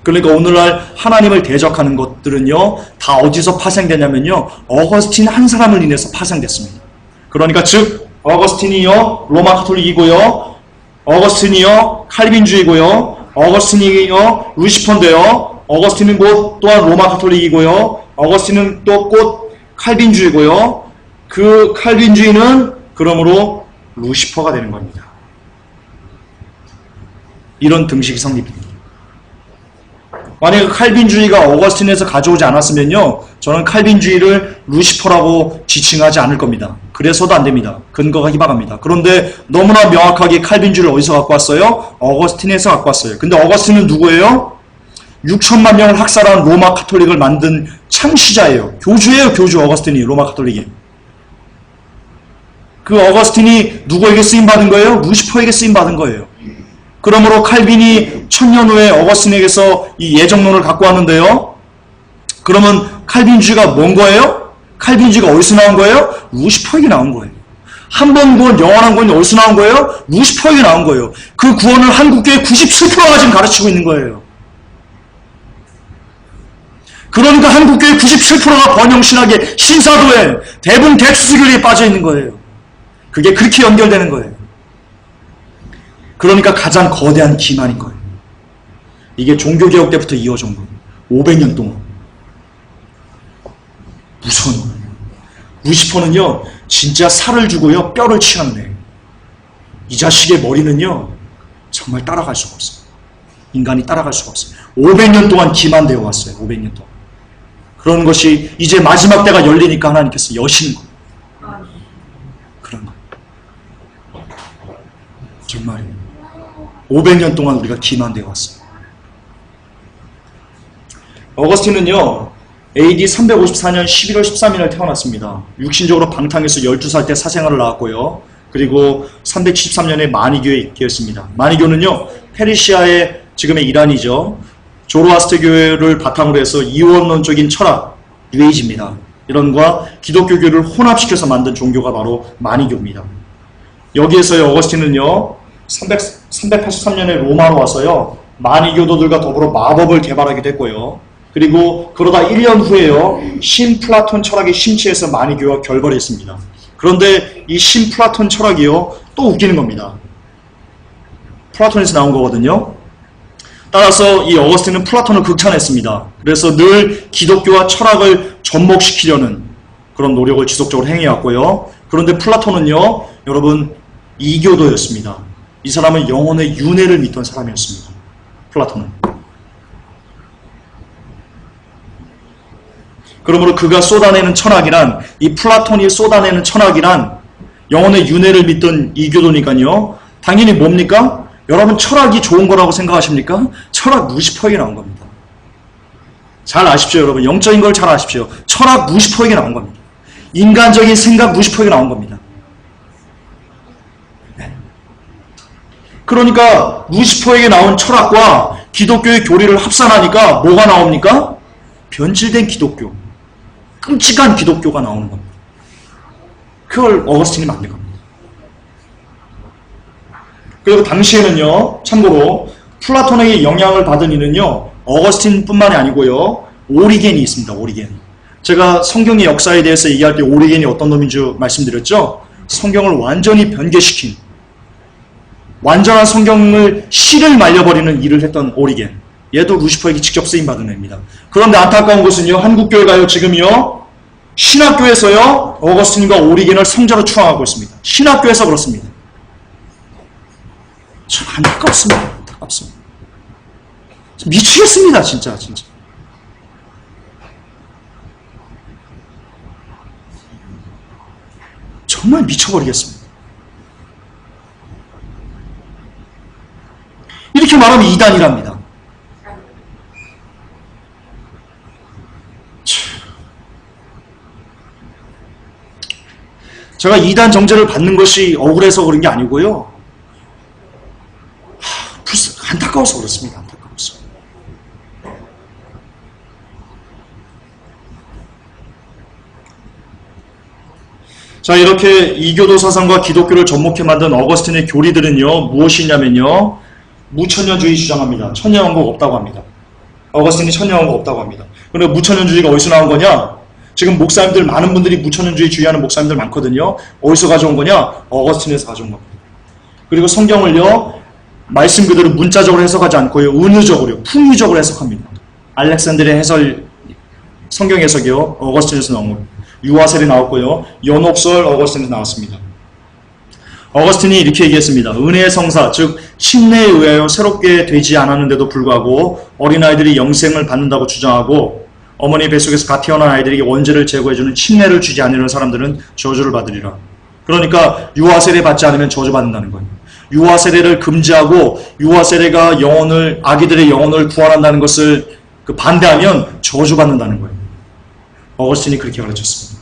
그러니까 오늘날 하나님을 대적하는 것들은요, 다 어디서 파생되냐면요, 어거스틴 한 사람을 인해서 파생됐습니다. 그러니까 즉 어거스틴이요 로마 카톨릭이고요, 어거스틴이요 칼빈주의고요, 어거스틴이요 루시퍼인데요, 어거스틴은 곧 또한 로마 카톨릭이고요, 어거스틴은 또 곧 칼빈주의고요. 그 칼빈주의는 그러므로 루시퍼가 되는 겁니다. 이런 등식이 성립됩니다. 만약에 칼빈주의가 어거스틴에서 가져오지 않았으면요, 저는 칼빈주의를 루시퍼라고 지칭하지 않을 겁니다. 그래서도 안 됩니다. 근거가 희박합니다. 그런데 너무나 명확하게 칼빈주의를 어디서 갖고 왔어요? 어거스틴에서 갖고 왔어요. 근데 어거스틴은 누구예요? 6천만 명을 학살한 로마 카톨릭을 만든 창시자예요. 교주예요, 교주. 어거스틴이 로마 카톨릭이. 그 어거스틴이 누구에게 쓰임받은 거예요? 루시퍼에게 쓰임받은 거예요. 그러므로 칼빈이 1000년 후에 어거스틴에게서 이 예정론을 갖고 왔는데요. 그러면 칼빈주의가 뭔 거예요? 칼빈주의가 어디서 나온 거예요? 루시퍼에게 나온 거예요. 한 번 구원, 영원한 구원이 어디서 나온 거예요? 루시퍼에게 나온 거예요. 그 구원을 한국교회 97%가 지금 가르치고 있는 거예요. 그러니까 한국교회 97%가 번영신학의 신사도에 대분 대추수교리에 빠져 있는 거예요. 그게 그렇게 연결되는 거예요. 그러니까 가장 거대한 기만인 거예요. 이게 종교개혁 때부터 이어진 거예요. 500년 동안. 무서운 거예요. 루시퍼는요, 진짜 살을 주고요, 뼈를 취하는 애예요. 이 자식의 머리는요, 정말 따라갈 수가 없어요. 인간이 따라갈 수가 없어요. 500년 동안 기만되어 왔어요. 500년 동안. 그런 것이 이제 마지막 때가 열리니까 하나님께서 여시는 거예요. 그런 거예요. 정말이에요. 500년 동안 우리가 기만되어 왔어요. 어거스틴은요, AD 354년 11월 13일에 태어났습니다. 육신적으로 방탕해서 12살 때 사생활을 낳았고요. 그리고 373년에 마니교에 입교했습니다. 마니교는요, 페르시아의 지금의 이란이죠. 조로아스터교를 바탕으로 해서 이원론적인 철학, 뉴에이지입니다. 이런과 기독교교를 혼합시켜서 만든 종교가 바로 마니교입니다. 여기에서의 어거스틴은요, 383년에 로마로 와서요, 마니교도들과 더불어 마법을 개발하기도 했고요. 그리고 그러다 1년 후에요, 신플라톤 철학에 심취해서 마니교와 결벌을 했습니다. 그런데 이 신플라톤 철학이요, 또 웃기는 겁니다. 플라톤에서 나온 거거든요. 따라서 이 어거스틴은 플라톤을 극찬했습니다. 그래서 늘 기독교와 철학을 접목시키려는 그런 노력을 지속적으로 행해왔고요. 그런데 플라톤은요, 여러분, 이교도였습니다. 이 사람은 영혼의 윤회를 믿던 사람이었습니다. 플라톤은. 그러므로 그가 쏟아내는 철학이란, 이 플라톤이 쏟아내는 철학이란 영혼의 윤회를 믿던 이교도니까요. 당연히 뭡니까? 여러분, 철학이 좋은 거라고 생각하십니까? 철학 루시퍼에게 나온 겁니다. 잘 아십시오, 여러분. 영적인 걸 잘 아십시오. 철학 루시퍼에게 나온 겁니다. 인간적인 생각 루시퍼에게 나온 겁니다. 네. 그러니까 루시퍼에게 나온 철학과 기독교의 교리를 합산하니까 뭐가 나옵니까? 변질된 기독교, 끔찍한 기독교가 나오는 겁니다. 그걸 어거스틴이 만든 겁니다. 그리고 당시에는요, 참고로 플라톤에게 영향을 받은 이는요, 어거스틴뿐만이 아니고요, 오리겐이 있습니다. 오리겐. 제가 성경의 역사에 대해서 얘기할 때 오리겐이 어떤 놈인 줄 말씀드렸죠? 성경을 완전히 변개시킨, 완전한 성경을 씨를 말려버리는 일을 했던 오리겐. 얘도 루시퍼에게 직접 쓰임받은 애입니다. 그런데 안타까운 것은요, 한국교회가요, 지금요, 신학교에서요, 어거스틴과 오리겐을 성자로 추앙하고 있습니다. 신학교에서 그렇습니다. 참 안타깝습니다. 안타깝습니다. 미치겠습니다. 진짜. 정말 미쳐버리겠습니다. 이렇게 말하면 이단이랍니다. 제가 이단 정죄를 받는 것이 억울해서 그런 게 아니고요. 안타까워서 그렇습니다. 안타까워서. 자, 이렇게 이교도 사상과 기독교를 접목해 만든 어거스틴의 교리들은요, 무엇이냐면요, 무천년주의 주장합니다. 천년왕국 없다고 합니다. 어거스틴이 천년왕국 없다고 합니다. 그리고 무천년주의가 어디서 나온 거냐? 지금 목사님들, 많은 분들이 무천년주의 주의하는 목사님들 많거든요. 어디서 가져온 거냐? 어거스틴에서 가져온 겁니다. 그리고 성경을요, 말씀 그대로 문자적으로 해석하지 않고요, 은유적으로, 풍유적으로 해석합니다. 알렉산드리아 해설, 성경 해석이요, 어거스틴에서 나온 겁니다. 유아셀이 나왔고요, 연옥설 어거스틴에서 나왔습니다. 어거스틴이 이렇게 얘기했습니다. 은혜의 성사, 즉 신내에 의하여 새롭게 되지 않았는데도 불구하고 어린아이들이 영생을 받는다고 주장하고 어머니 뱃속에서 갓 태어난 아이들에게 원죄를 제거해주는 침례를 주지 않으려는 사람들은 저주를 받으리라. 그러니까 유아세례 받지 않으면 저주받는다는 거예요. 유아세례를 금지하고 유아세례가 아기들의 영혼을 구원한다는 것을 반대하면 저주받는다는 거예요. 어거스틴이 그렇게 가르쳤습니다.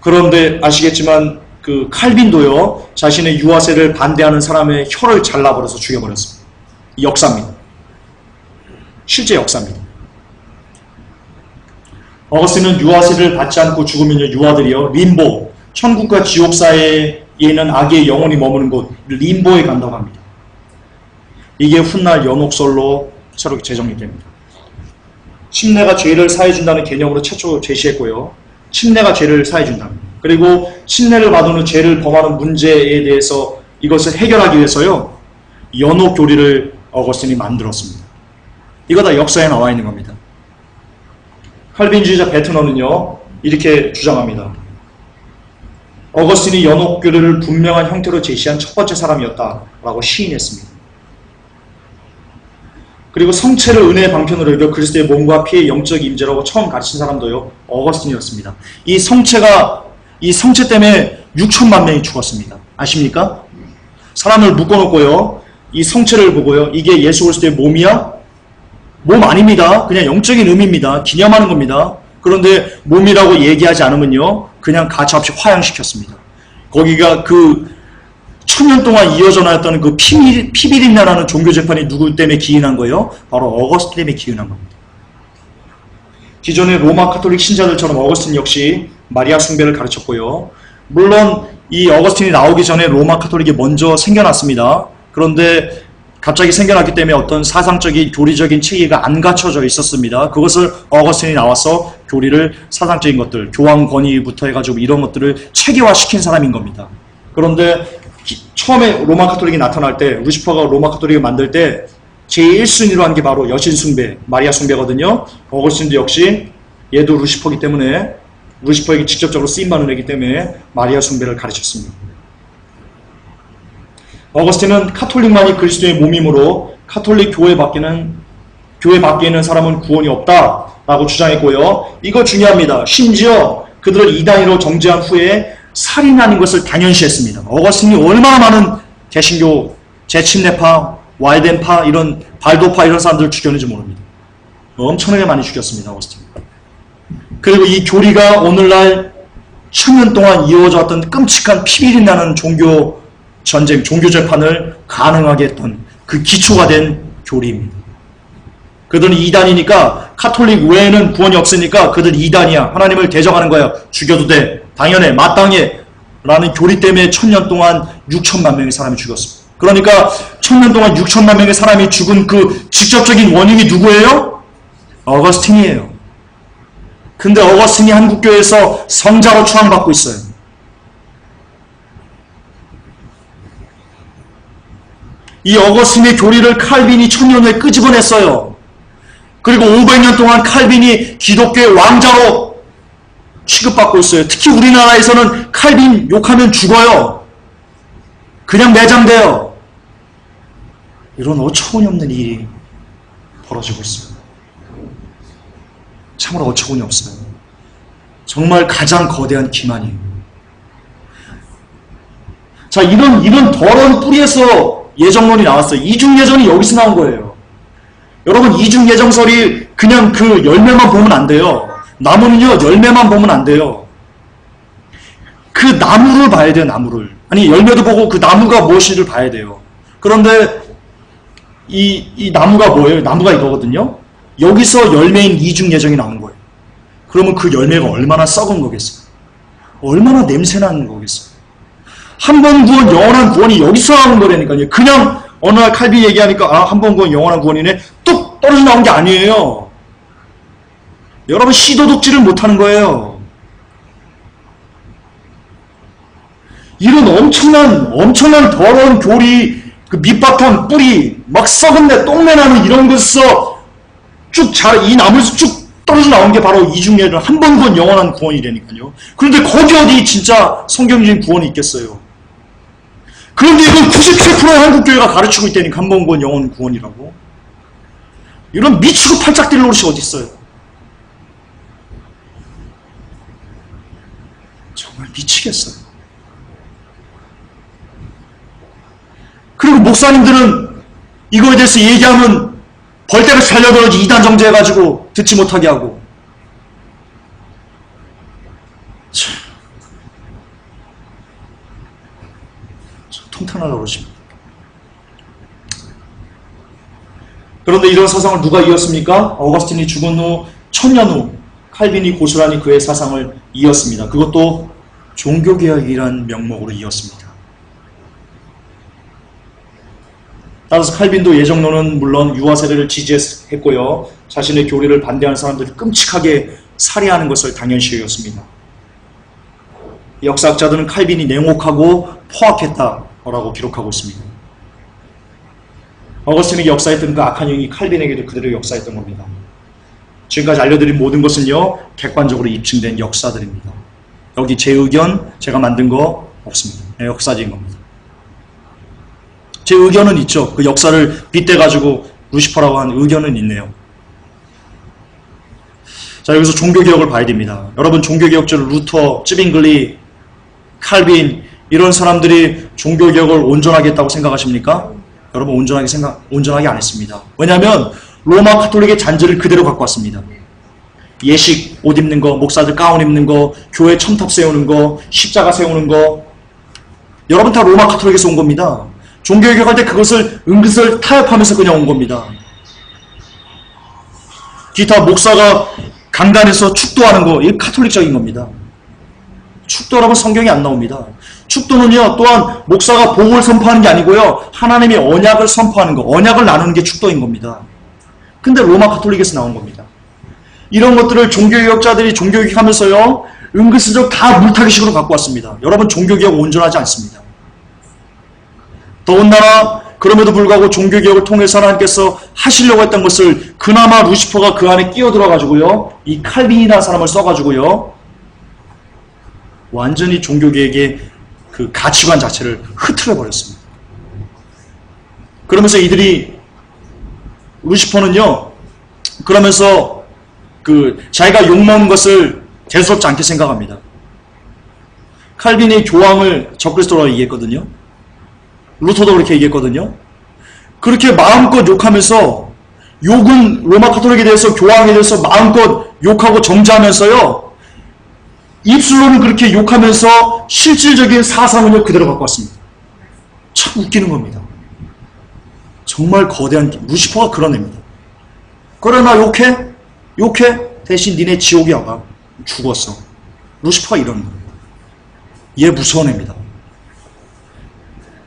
그런데 아시겠지만 칼빈도요, 자신의 유아세례를 반대하는 사람의 혀를 잘라버려서 죽여버렸습니다. 역사입니다. 실제 역사입니다. 어거스틴은 유아세례를 받지 않고 죽으면요, 유아들이요, 림보, 천국과 지옥 사이에 있는 악의 영혼이 머무는 곳, 림보에 간다고 합니다. 이게 훗날 연옥설로 새롭게 재정립됩니다. 침례가 죄를 사해준다는 개념으로 최초 제시했고요. 침례가 죄를 사해준다. 그리고 침례를 받은 죄를 범하는 문제에 대해서 이것을 해결하기 위해서요, 연옥 교리를 어거스틴이 만들었습니다. 이거 다 역사에 나와 있는 겁니다. 칼빈주의자 베트너는요, 이렇게 주장합니다. 어거스틴이 연옥 교리를 분명한 형태로 제시한 첫 번째 사람이었다라고 시인했습니다. 그리고 성체를 은혜의 방편으로 여겨 그리스도의 몸과 피의 영적 임재라고 처음 가르친 사람도요, 어거스틴이었습니다. 이 성체 때문에 6천만 명이 죽었습니다. 아십니까? 사람을 묶어놓고요, 이 성체를 보고요, 이게 예수 그리스도의 몸이야? 몸 아닙니다. 그냥 영적인 의미입니다. 기념하는 겁니다. 그런데 몸이라고 얘기하지 않으면요, 그냥 가차없이 화양시켰습니다. 거기가 1000년 동안 이어져 나왔던 피비린내라는 종교 재판이 누구 때문에 기인한 거예요? 바로 어거스틴 때문에 기인한 겁니다. 기존의 로마 카톨릭 신자들처럼 어거스틴 역시 마리아 숭배를 가르쳤고요. 물론 이 어거스틴이 나오기 전에 로마 카톨릭이 먼저 생겨났습니다. 그런데 갑자기 생겨났기 때문에 어떤 사상적인 교리적인 체계가 안 갖춰져 있었습니다. 그것을 어거스틴이 나와서 교리를, 사상적인 것들, 교황 권위부터 해가지고 이런 것들을 체계화시킨 사람인 겁니다. 그런데 처음에 로마 카톨릭이 나타날 때, 루시퍼가 로마 카톨릭을 만들 때 제일 1순위로 한 게 바로 여신 숭배, 마리아 숭배거든요. 어거스틴도 역시 얘도 루시퍼이기 때문에, 루시퍼에게 직접적으로 쓰임받는 애기 때문에 마리아 숭배를 가르쳤습니다. 어거스틴은 카톨릭만이 그리스도의 몸이므로 카톨릭 교회 밖에 있는 사람은 구원이 없다라고 주장했고요. 이거 중요합니다. 심지어 그들을 이단으로 정죄한 후에 살인 아닌 것을 당연시했습니다. 어거스틴이 얼마나 많은 개신교, 재침례파, 와이덴파, 이런 발도파 이런 사람들을 죽였는지 모릅니다. 엄청나게 많이 죽였습니다. 어거스틴. 그리고 이 교리가 오늘날 1000년 동안 이어져 왔던 끔찍한 피비린 나는 종교 전쟁, 종교 재판을 가능하게 했던 그 기초가 된 교리입니다. 그들은 이단이니까, 카톨릭 외에는 구원이 없으니까 그들 이단이야, 하나님을 대적하는 거야, 죽여도 돼, 당연해, 마땅해 라는 교리 때문에 1000년 동안 6천만 명의 사람이 죽었습니다. 그러니까 1000년 동안 6천만 명의 사람이 죽은 그 직접적인 원인이 누구예요? 어거스틴이에요. 근데 어거스틴이 한국교회에서 성자로 추앙받고 있어요. 이 어거스틴의 교리를 칼빈이 1000년 후에 끄집어냈어요. 그리고 500년 동안 칼빈이 기독교의 왕자로 취급받고 있어요. 특히 우리나라에서는 칼빈 욕하면 죽어요. 그냥 매장돼요. 이런 어처구니 없는 일이 벌어지고 있습니다. 참으로 어처구니 없어요. 정말 가장 거대한 기만이에요. 자, 이런 더러운 뿌리에서 예정론이 나왔어요. 이중예정이 여기서 나온 거예요. 여러분, 이중예정설이 그냥 그 열매만 보면 안 돼요. 나무는요, 열매만 보면 안 돼요. 그 나무를 봐야 돼요, 나무를. 아니, 열매도 보고 그 나무가 무엇인지를 봐야 돼요. 그런데 이 나무가 뭐예요? 나무가 이거거든요. 여기서 열매인 이중예정이 나온 거예요. 그러면 그 열매가 얼마나 썩은 거겠어요. 얼마나 냄새나는 거겠어요. 한 번 구원, 영원한 구원이 여기서 나오는 거라니까요. 그냥 어느 날 칼빈 얘기하니까 아, 한 번 구원, 영원한 구원이네. 뚝 떨어져 나온 게 아니에요. 여러분 시도독지를 못하는 거예요. 이런 엄청난 더러운 교리, 그 밑바탕 뿌리, 막 썩은 내 똥내 나는 이런 것에서 이 나무에서 쭉 떨어져 나온 게 바로 이중예는 한 번 구원, 영원한 구원이라니까요. 그런데 거기 어디 진짜 성경적인 구원이 있겠어요. 그런데 이건 97%의 한국교회가 가르치고 있다니까 한 번 구원, 영원 구원이라고. 이런 미치고 팔짝 뛸 노릇이 어디 있어요. 정말 미치겠어요. 그리고 목사님들은 이거에 대해서 얘기하면 벌떼를 살려들어지 이단 정죄해가지고 듣지 못하게 하고. 참 통탄하려고 그러십니다. 그런데 이런 사상을 누가 이었습니까? 어거스틴이 죽은 후 1000년 후 칼빈이 고스란히 그의 사상을 이었습니다. 그것도 종교개혁이라는 명목으로 이었습니다. 따라서 칼빈도 예정론은 물론 유아 세례를 지지했고요. 자신의 교리를 반대하는 사람들을 끔찍하게 살해하는 것을 당연시 여겼습니다. 역사학자들은 칼빈이 냉혹하고 포악했다라고 기록하고 있습니다. 어거스틴이 역사했던 그 악한 영이 칼빈에게도 그대로 역사했던 겁니다. 지금까지 알려드린 모든 것은요, 객관적으로 입증된 역사들입니다. 여기 제 의견, 제가 만든 거 없습니다. 역사적인 겁니다. 제 의견은 있죠. 그 역사를 빗대가지고 루시퍼라고 하는 의견은 있네요. 자, 여기서 종교개혁을 봐야 됩니다. 여러분, 종교개혁자를 루터, 쯔빙글리, 칼빈 이런 사람들이 종교개혁을 온전하게 했다고 생각하십니까? 여러분, 온전하게 안 했습니다. 왜냐하면 로마 카톨릭의 잔재를 그대로 갖고 왔습니다. 예식 옷 입는 거, 목사들 가운 입는 거, 교회 첨탑 세우는 거, 십자가 세우는 거, 여러분 다 로마 카톨릭에서 온 겁니다. 종교개혁할 때 그것을 은근슬 타협하면서 그냥 온 겁니다. 기타 목사가 강단에서 축도하는 거, 이게 카톨릭적인 겁니다. 축도라면 성경에 안 나옵니다. 축도는요, 또한 목사가 복을 선포하는 게 아니고요, 하나님의 언약을 선포하는 거, 언약을 나누는 게 축도인 겁니다. 근데 로마 카톨릭에서 나온 겁니다. 이런 것들을 종교개혁자들이 종교개혁하면서요, 은근슬쩍 다 물타기식으로 갖고 왔습니다. 여러분, 종교개혁 온전하지 않습니다. 더군다나 그럼에도 불구하고 종교개혁을 통해서 하나님께서 하시려고 했던 것을 그나마 루시퍼가 그 안에 끼어들어가지고요, 이 칼빈이라는 사람을 써가지고요, 완전히 종교개혁의 그 가치관 자체를 흐트러버렸습니다. 그러면서 이들이, 루시퍼는요, 그러면서 자기가 욕먹는 것을 대수롭지 않게 생각합니다. 칼빈이 교황을 적그리스도라고 얘기했거든요. 루터도 그렇게 얘기했거든요. 그렇게 마음껏 욕하면서, 욕은 로마 카톨릭에 대해서, 교황에 대해서 마음껏 욕하고 정죄하면서요, 입술로는 그렇게 욕하면서 실질적인 사상은요 그대로 갖고 왔습니다. 참 웃기는 겁니다. 정말 거대한 루시퍼가 그런 애입니다. 그래, 나 욕해? 대신 니네 지옥에 와가. 죽었어. 루시퍼가 이런 겁니다. 얘 무서운 애입니다.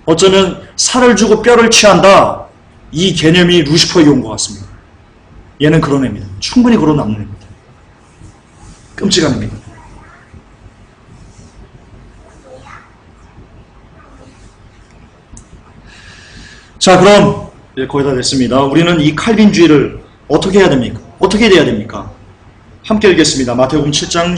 어쩌면 살을 주고 뼈를 취한다, 이 개념이 루시퍼에게 온 것 같습니다. 얘는 그런 애입니다. 충분히 그런 남는 애입니다. 끔찍한 애입니다. 자, 그럼 거의 다 됐습니다. 우리는 이 칼빈주의를 어떻게 해야 됩니까? 어떻게 돼야 됩니까? 함께 읽겠습니다. 마태복음 7장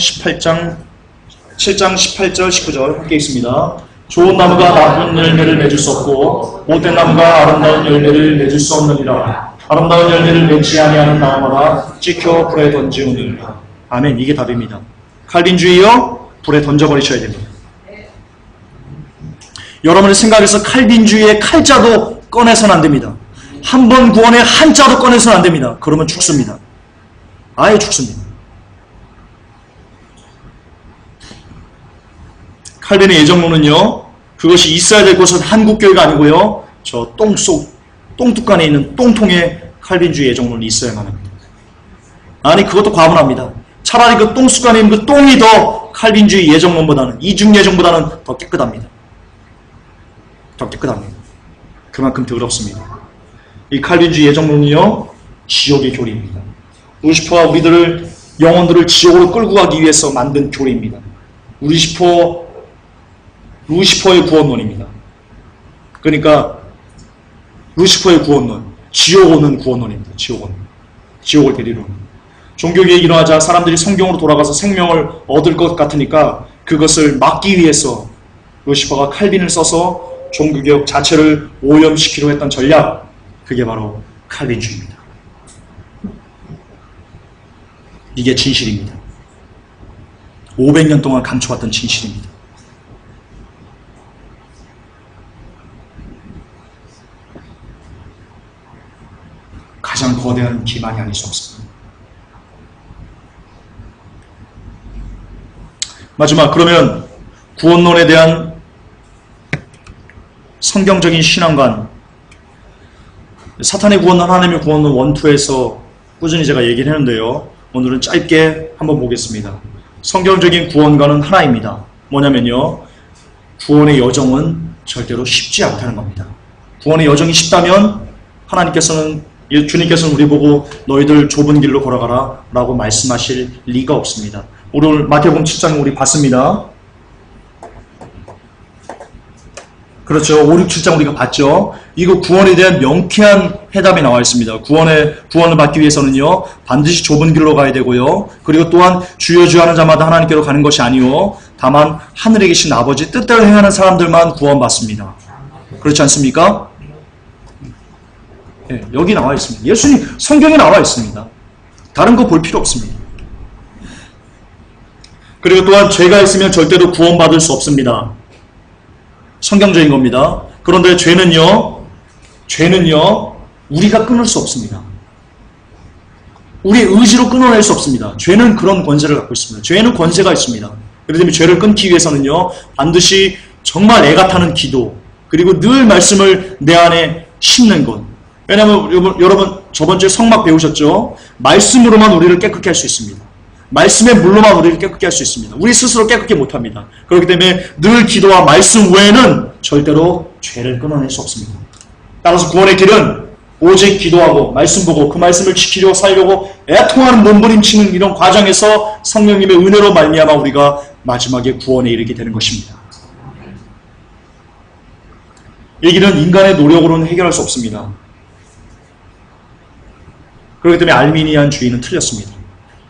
18절 19절 함께 읽습니다. 좋은 나무가 나쁜 열매를 맺을 수 없고 못된 나무가 아름다운 열매를 맺을 수 없느니라. 아름다운 열매를 맺지 아니하는 나무마다 찍혀 불에 던지우느니라. 아멘. 이게 답입니다. 칼빈주의요, 불에 던져버리셔야 됩니다. 여러분의 생각에서 칼빈주의의 칼자도 꺼내서는 안 됩니다. 한 번 구원의 한자도 꺼내서는 안 됩니다. 그러면 죽습니다. 아예 죽습니다. 칼빈의 예정론은요, 그것이 있어야 될 것은 한국교회가 아니고요, 저 똥뚜껑에 있는 똥통에 칼빈주의 예정론이 있어야만 합니다. 아니, 그것도 과분합니다. 차라리 그 똥뚜껑에 있는 그 똥이 더 칼빈주의 예정론보다는, 이중 예정보다는 더 깨끗합니다. 더 깨끗합니다. 그만큼 더럽습니다. 이 칼빈주의 예정론은요, 지옥의 교리입니다. 루시퍼가 우리들을, 영혼들을 지옥으로 끌고 가기 위해서 만든 교리입니다. 루시퍼의 구원론입니다. 그러니까 루시퍼의 구원론, 지옥 오는 구원론입니다. 지옥을 데리러 오는. 종교개혁이 일어나자 사람들이 성경으로 돌아가서 생명을 얻을 것 같으니까 그것을 막기 위해서 루시퍼가 칼빈을 써서 종교개혁 자체를 오염시키려고 했던 전략, 그게 바로 칼빈주의입니다. 이게 진실입니다. 500년 동안 감춰왔던 진실입니다. 가장 거대한 기만이 아닐 수 없습니다. 마지막, 그러면 구원론에 대한 성경적인 신앙관, 사탄의 구원론, 하나님의 구원론 원투에서 꾸준히 제가 얘기를 했는데요. 오늘은 짧게 한번 보겠습니다. 성경적인 구원관은 하나입니다. 뭐냐면요, 구원의 여정은 절대로 쉽지 않다는 겁니다. 구원의 여정이 쉽다면 주님께서는 우리 보고 너희들 좁은 길로 걸어가라 라고 말씀하실 리가 없습니다. 오늘 마태복음 7장 우리 봤습니다. 그렇죠. 5, 6, 7장 우리가 봤죠. 이거 구원에 대한 명쾌한 해답이 나와 있습니다. 구원을 받기 위해서는요, 반드시 좁은 길로 가야 되고요. 그리고 또한 주여 주여 하는 자마다 하나님께로 가는 것이 아니요, 다만 하늘에 계신 아버지 뜻대로 행하는 사람들만 구원받습니다. 그렇지 않습니까? 네, 여기 나와 있습니다. 예수님 성경에 나와 있습니다. 다른 거 볼 필요 없습니다. 그리고 또한 죄가 있으면 절대로 구원받을 수 없습니다. 성경적인 겁니다. 그런데 죄는요, 우리가 끊을 수 없습니다. 우리의 의지로 끊어낼 수 없습니다. 죄는 그런 권세를 갖고 있습니다. 죄는 권세가 있습니다. 그렇기 때문에 죄를 끊기 위해서는요, 반드시 정말 애가 타는 기도, 그리고 늘 말씀을 내 안에 심는 것. 왜냐하면 여러분 저번주에 성막 배우셨죠? 말씀으로만 우리를 깨끗게 할 수 있습니다. 말씀의 물로만 우리를 깨끗게 할 수 있습니다. 우리 스스로 깨끗게 못합니다. 그렇기 때문에 늘 기도와 말씀 외에는 절대로 죄를 끊어낼 수 없습니다. 따라서 구원의 길은 오직 기도하고 말씀 보고 그 말씀을 지키려고 살려고 애통하는 몸부림치는 이런 과정에서 성령님의 은혜로 말미암아 우리가 마지막에 구원에 이르게 되는 것입니다. 이 길은 인간의 노력으로는 해결할 수 없습니다. 그렇기 때문에 알미니안 주의는 틀렸습니다.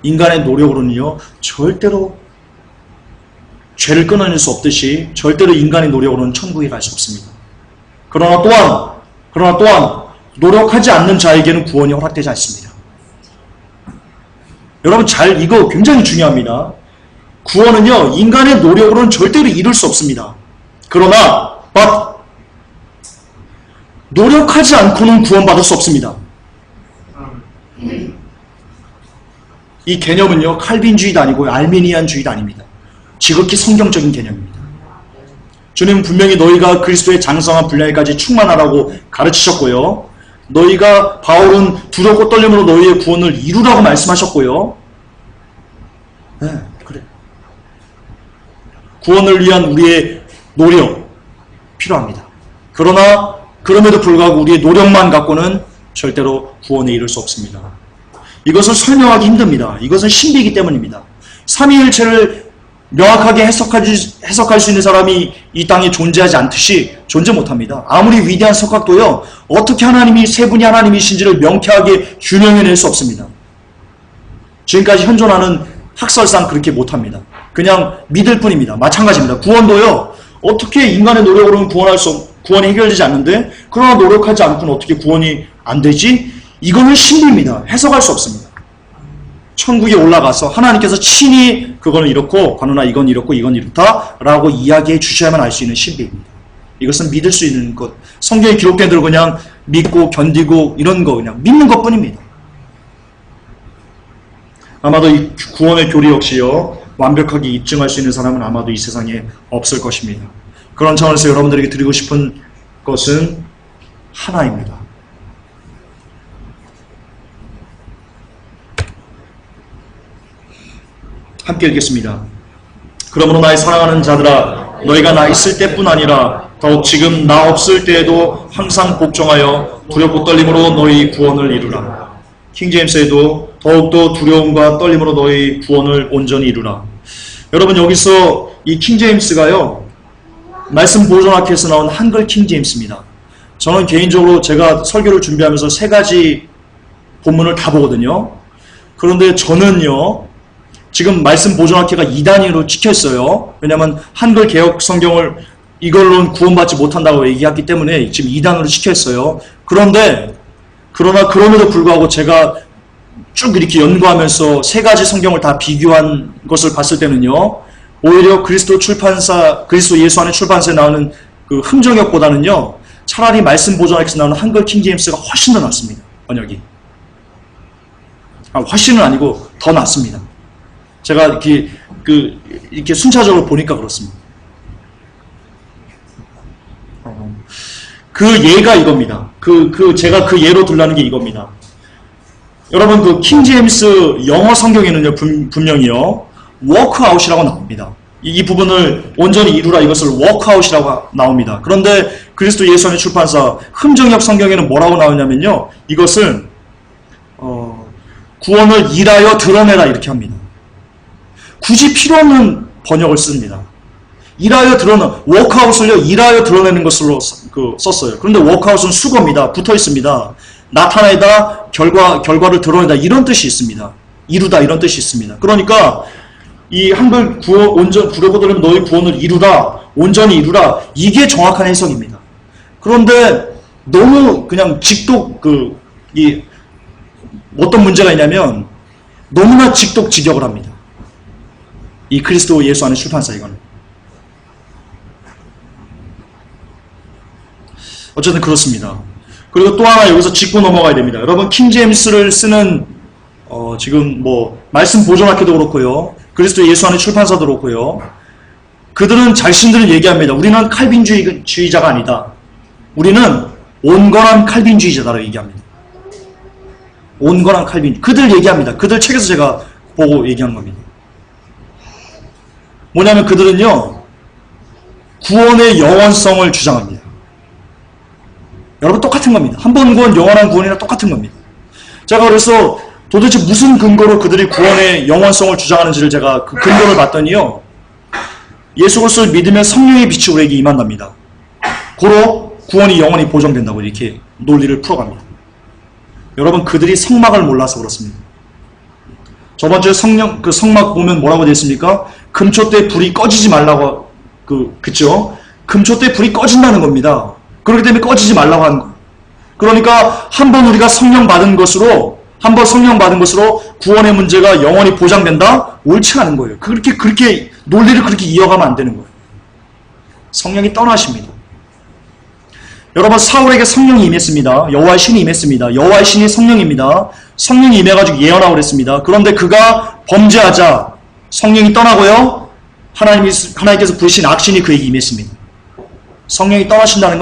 인간의 노력으로는요, 절대로 죄를 끊어낼 수 없듯이 절대로 인간의 노력으로는 천국에 갈 수 없습니다. 그러나 또한 노력하지 않는 자에게는 구원이 허락되지 않습니다. 여러분 이거 굉장히 중요합니다. 구원은요, 인간의 노력으로는 절대로 이룰 수 없습니다. 그러나 노력하지 않고는 구원받을 수 없습니다. 이 개념은요, 칼빈주의도 아니고 알미니안주의도 아닙니다. 지극히 성경적인 개념입니다. 주님은 분명히 너희가 그리스도의 장성한 분량까지 충만하라고 가르치셨고요. 바울은 두렵고 떨림으로 너희의 구원을 이루라고 말씀하셨고요. 네, 그래. 구원을 위한 우리의 노력 필요합니다. 그럼에도 불구하고 우리의 노력만 갖고는 절대로 구원에 이를 수 없습니다. 이것을 설명하기 힘듭니다. 이것은 신비이기 때문입니다. 삼위일체를 명확하게 해석할 수 있는 사람이 이 땅에 존재하지 않듯이 존재 못합니다. 아무리 위대한 석학도요, 어떻게 세 분이 하나님이신지를 명쾌하게 규명해낼 수 없습니다. 지금까지 현존하는 학설상 그렇게 못합니다. 그냥 믿을 뿐입니다. 마찬가지입니다. 구원도요, 어떻게 인간의 노력으로는 구원이 해결되지 않는데, 그러나 노력하지 않고는 어떻게 구원이 안 되지? 이거는 신비입니다. 해석할 수 없습니다. 천국에 올라가서 하나님께서 친히 그거는 이렇고 그러나 이건 이렇고 이건 이렇다 라고 이야기해 주셔야만 알 수 있는 신비입니다. 이것은 믿을 수 있는 것, 성경에 기록된 대로 그냥 믿고 견디고 이런 거 그냥 믿는 것 뿐입니다. 아마도 이 구원의 교리 역시요, 완벽하게 입증할 수 있는 사람은 아마도 이 세상에 없을 것입니다. 그런 차원에서 여러분들에게 드리고 싶은 것은 하나입니다. 함께 읽겠습니다. 그러므로 나의 사랑하는 자들아, 너희가 나 있을 때뿐 아니라 더욱 지금 나 없을 때에도 항상 복종하여 두렵고 떨림으로 너희 구원을 이루라. 킹제임스에도 더욱더 두려움과 떨림으로 너희 구원을 온전히 이루라. 여러분, 여기서 이 킹제임스가요, 말씀 보존학회에서 나온 한글 킹제임스입니다. 저는 개인적으로 제가 설교를 준비하면서 3가지 본문을 다 보거든요. 그런데 저는요, 지금 말씀 보존학회가 2단위로 찍혔어요. 왜냐하면 한글 개혁 성경을 이걸로는 구원받지 못한다고 얘기했기 때문에 지금 2단으로 찍혔어요. 그럼에도 불구하고 제가 쭉 이렇게 연구하면서 3가지 성경을 다 비교한 것을 봤을 때는요, 오히려 그리스도 예수 안의 출판사에 나오는 그 흥정역보다는요, 차라리 말씀 보존학에서 나오는 한글 킹제임스가 훨씬 더 낫습니다. 번역이. 훨씬은 아니고 더 낫습니다. 제가 이렇게 순차적으로 보니까 그렇습니다. 그 예가 이겁니다. 제가 그 예로 들라는 게 이겁니다. 여러분, 그 킹제임스 영어 성경에는요, 분명히요, 워크아웃이라고 나옵니다. 이 부분을 온전히 이루라, 이것을 워크아웃이라고 나옵니다. 그런데 그리스도 예수 안의 출판사 흥정역 성경에는 뭐라고 나오냐면요, 이것을 구원을 일하여 드러내라, 이렇게 합니다. 굳이 필요 없는 번역을 씁니다. 워크아웃을요, 일하여 드러내는 것으로 썼어요. 그런데 워크아웃은 수거입니다. 붙어 있습니다. 나타내다, 결과를 드러내다, 이런 뜻이 있습니다. 이루다, 이런 뜻이 있습니다. 그러니까 이 한글 두렵고 떨리면 너희 구원을 이루라, 온전히 이루라, 이게 정확한 해석입니다. 그런데 너무 그냥 어떤 문제가 있냐면 너무나 직독직역을 합니다. 이 그리스도 예수 안의 출판사, 이거는. 어쨌든 그렇습니다. 그리고 또 하나 여기서 짚고 넘어가야 됩니다. 여러분, 킹제임스를 쓰는 지금 말씀 보존학회도 그렇고요, 그리스도 예수 안의 출판사도 그렇고요, 그들은 자신들은 얘기합니다. 우리는 칼빈주의자가 아니다. 우리는 온건한 칼빈주의자다라고 얘기합니다. 온건한 칼빈주의. 그들 얘기합니다. 그들 책에서 제가 보고 얘기한 겁니다. 뭐냐면 그들은요, 구원의 영원성을 주장합니다. 여러분, 똑같은 겁니다. 한 번 구원, 영원한 구원이랑 똑같은 겁니다. 제가 그래서 도대체 무슨 근거로 그들이 구원의 영원성을 주장하는지를 제가 그 근거를 봤더니요, 예수 그리스도를 믿으면 성령의 빛이 우리에게 임한답니다. 고로 구원이 영원히 보존된다고 이렇게 논리를 풀어갑니다. 여러분, 그들이 성막을 몰라서 그렇습니다. 저번 주에 성막 보면 뭐라고 되어 있습니까? 금초 때 불이 꺼지지 말라고, 그쵸? 금초 때 불이 꺼진다는 겁니다. 그렇기 때문에 꺼지지 말라고 하는 거예요. 그러니까 한번 우리가 성령 받은 것으로 구원의 문제가 영원히 보장된다? 옳지 않은 거예요. 그렇게 논리를 그렇게 이어가면 안 되는 거예요. 성령이 떠나십니다. 여러분, 사울에게 성령이 임했습니다. 여호와의 신이 임했습니다. 여호와의 신이 성령입니다. 성령이 임해가지고 예언하고 그랬습니다. 그런데 그가 범죄하자 성령이 떠나고요, 하나님께서 부르신 악신이 그에게 임했습니다. 성령이 떠나신다는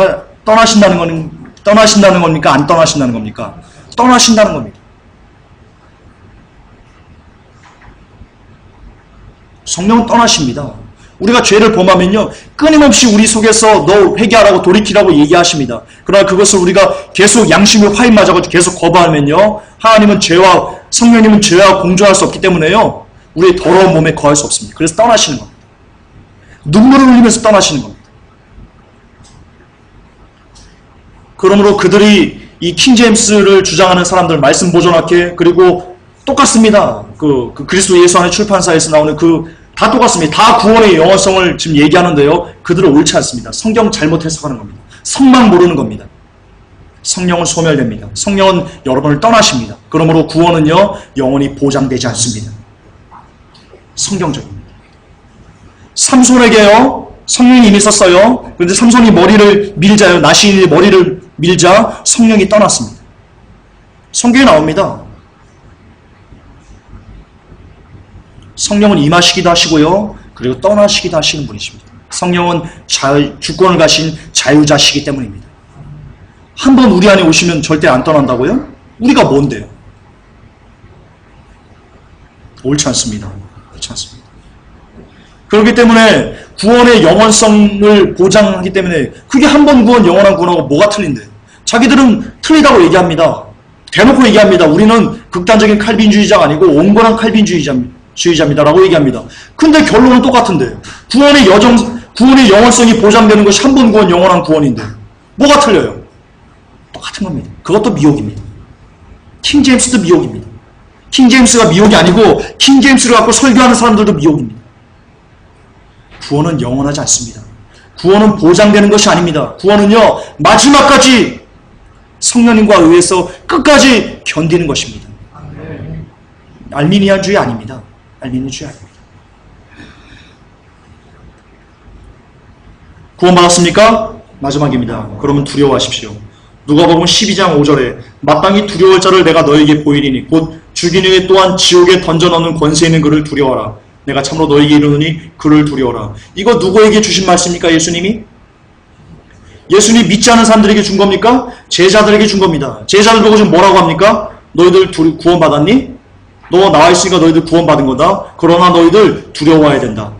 겁니까? 안 떠나신다는 겁니까? 떠나신다는 겁니다. 성령은 떠나십니다. 우리가 죄를 범하면요, 끊임없이 우리 속에서 너 회개하라고, 돌이키라고 얘기하십니다. 그러나 그것을 우리가 계속 양심에 화인 맞아가지고 계속 거부하면요, 성령님은 죄와 공존할 수 없기 때문에요, 우리의 더러운 몸에 거할 수 없습니다. 그래서 떠나시는 겁니다. 눈물을 흘리면서 떠나시는 겁니다. 그러므로 그들이 이 킹제임스를 주장하는 사람들, 말씀 보존학회, 그리고 똑같습니다. 그리스도 예수 안의 출판사에서 나오는 다 똑같습니다. 다 구원의 영원성을 지금 얘기하는데요, 그들은 옳지 않습니다. 성경 잘못 해석하는 겁니다. 성만 모르는 겁니다. 성령은 소멸됩니다. 성령은 여러분을 떠나십니다. 그러므로 구원은요, 영원히 보장되지 않습니다. 성경적입니다. 삼손에게요, 성령이 이미 있었어요. 그런데 삼손이 머리를 밀자요, 나시인이 머리를 밀자 성령이 떠났습니다. 성경에 나옵니다. 성령은 임하시기도 하시고요, 그리고 떠나시기도 하시는 분이십니다. 성령은 주권을 가신 자유자시기 때문입니다. 한번 우리 안에 오시면 절대 안 떠난다고요? 우리가 뭔데요? 옳지 않습니다. 옳지 않습니다. 그렇기 때문에 구원의 영원성을 보장하기 때문에 그게 한 번 구원, 영원한 구원하고 뭐가 틀린데? 자기들은 틀리다고 얘기합니다. 대놓고 얘기합니다. 우리는 극단적인 칼빈주의자가 아니고 온건한 칼빈주의자입니다라고 얘기합니다. 근데 결론은 똑같은데 구원의 영원성이 보장되는 것이 한 번 구원, 영원한 구원인데 뭐가 틀려요? 똑같은 겁니다. 그것도 미혹입니다. 킹제임스도 미혹입니다. 킹제임스가 미혹이 아니고 킹제임스를 갖고 설교하는 사람들도 미혹입니다. 구원은 영원하지 않습니다. 구원은 보장되는 것이 아닙니다. 구원은요, 마지막까지 성령님과 의해서 끝까지 견디는 것입니다. 알미니안주의 아닙니다. 알미니안주의 아닙니다. 구원받았습니까? 마지막입니다. 그러면 두려워하십시오. 누가복음 12장 5절에 마땅히 두려울 자를 내가 너에게 보이리니 곧 죽이는 이 또한 지옥에 던져넣는 권세 있는 그를 두려워하라. 내가 참으로 너에게 이르노니 그를 두려워하라. 이거 누구에게 주신 말씀입니까? 예수님이? 예수님이 믿지 않은 사람들에게 준 겁니까? 제자들에게 준 겁니다. 제자들 보고 지금 뭐라고 합니까? 너희들 구원받았니? 너 나와 있으니까 너희들 구원받은 거다. 그러나 너희들 두려워해야 된다.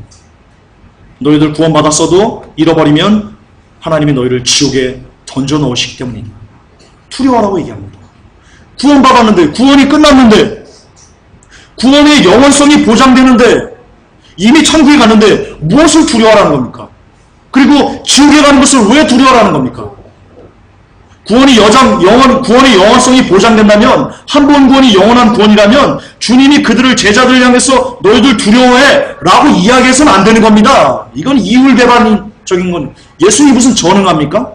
너희들 구원받았어도 잃어버리면 하나님이 너희를 지옥에 던져 넣으시기 때문이다. 두려워하라고 얘기합니다. 구원받았는데, 구원이 끝났는데, 구원의 영원성이 보장되는데, 이미 천국에 갔는데 무엇을 두려워하라는 겁니까? 그리고 지옥에 가는 것을 왜 두려워하라는 겁니까? 구원의 영원성이 보장된다면, 한 번 구원이 영원한 구원이라면 주님이 그들을 제자들을 향해서 너희들 두려워해 라고 이야기해서는 안 되는 겁니다. 이건 이율배반적인 건 예수님이 무슨 전능합니까?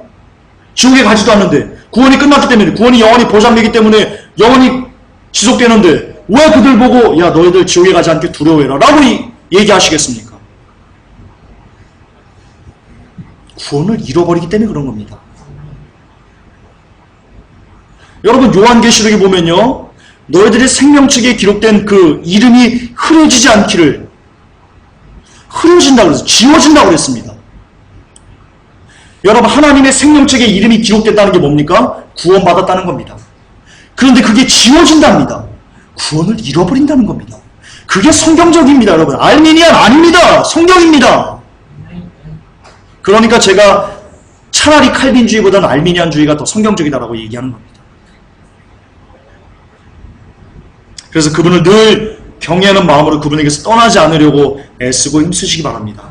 지옥에 가지도 않는데 구원이 끝났기 때문에, 구원이 영원히 보장되기 때문에 영원히 지속되는데 왜 그들 보고 야 너희들 지옥에 가지 않게 두려워해라 라고 얘기하시겠습니까? 구원을 잃어버리기 때문에 그런 겁니다. 여러분 요한계시록에 보면요, 너희들의 생명책에 기록된 그 이름이 흐려지지 않기를, 흐려진다고 그랬어요. 지워진다고 그랬습니다. 여러분 하나님의 생명책에 이름이 기록됐다는 게 뭡니까? 구원받았다는 겁니다. 그런데 그게 지워진답니다. 구원을 잃어버린다는 겁니다. 그게 성경적입니다. 여러분 알미니안 아닙니다. 성경입니다. 그러니까 제가 차라리 칼빈주의보다는 알미니안주의가 더 성경적이다라고 얘기하는 겁니다. 그래서 그분을 늘 경외하는 마음으로 그분에게서 떠나지 않으려고 애쓰고 힘쓰시기 바랍니다.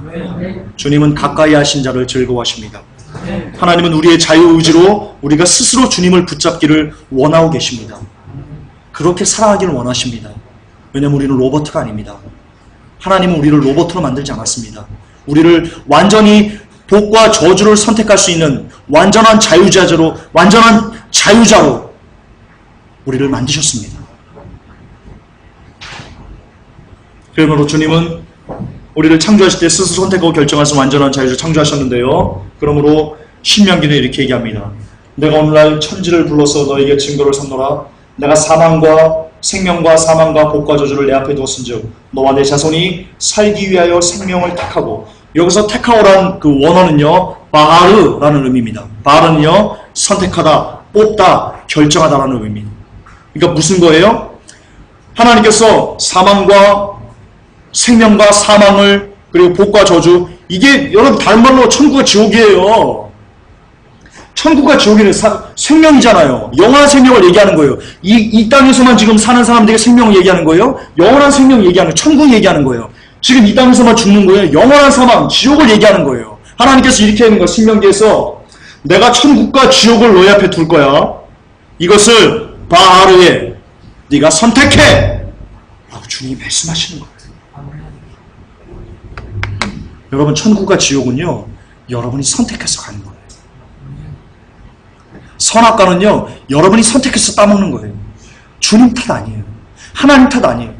주님은 가까이 하신 자를 즐거워하십니다. 하나님은 우리의 자유의지로 우리가 스스로 주님을 붙잡기를 원하고 계십니다. 그렇게 살아가기를 원하십니다. 왜냐하면 우리는 로봇가 아닙니다. 하나님은 우리를 로봇으로 만들지 않았습니다. 우리를 완전히 복과 저주를 선택할 수 있는 완전한 자유자로 우리를 만드셨습니다. 그러므로 주님은 우리를 창조하실 때 스스로 선택하고 결정하신 완전한 자유를 창조하셨는데요. 그러므로 신명기는 이렇게 얘기합니다. 내가 오늘날 천지를 불러서 너에게 증거를 삼노라. 내가 사망과 생명과 사망과 복과 저주를 내 앞에 두었은즉 너와 내 자손이 살기 위하여 생명을 택하고, 여기서 택하오란 그 원어는요 바하르라는 의미입니다. 바하르는요 선택하다, 뽑다, 결정하다라는 의미입니다. 그러니까 무슨 거예요? 하나님께서 사망과 생명과 사망을, 그리고 복과 저주, 이게 여러분 다른 말로 천국과 지옥이에요. 천국과 지옥에는 생명이잖아요. 영원한 생명을 얘기하는 거예요. 이 땅에서만 지금 사는 사람들에게 생명을 얘기하는 거예요. 영원한 생명 얘기하는 거예요. 천국 얘기하는 거예요. 지금 이 땅에서만 죽는 거예요. 영원한 사망, 지옥을 얘기하는 거예요. 하나님께서 이렇게 하는 거예요. 신명기에서 내가 천국과 지옥을 너희 앞에 둘 거야. 이것을 바하르에 네가 선택해 라고 주님이 말씀하시는 거예요. 여러분 천국과 지옥은요 여러분이 선택해서 가는 거예요. 선악과는요 여러분이 선택해서 따먹는 거예요. 주님 탓 아니에요. 하나님 탓 아니에요.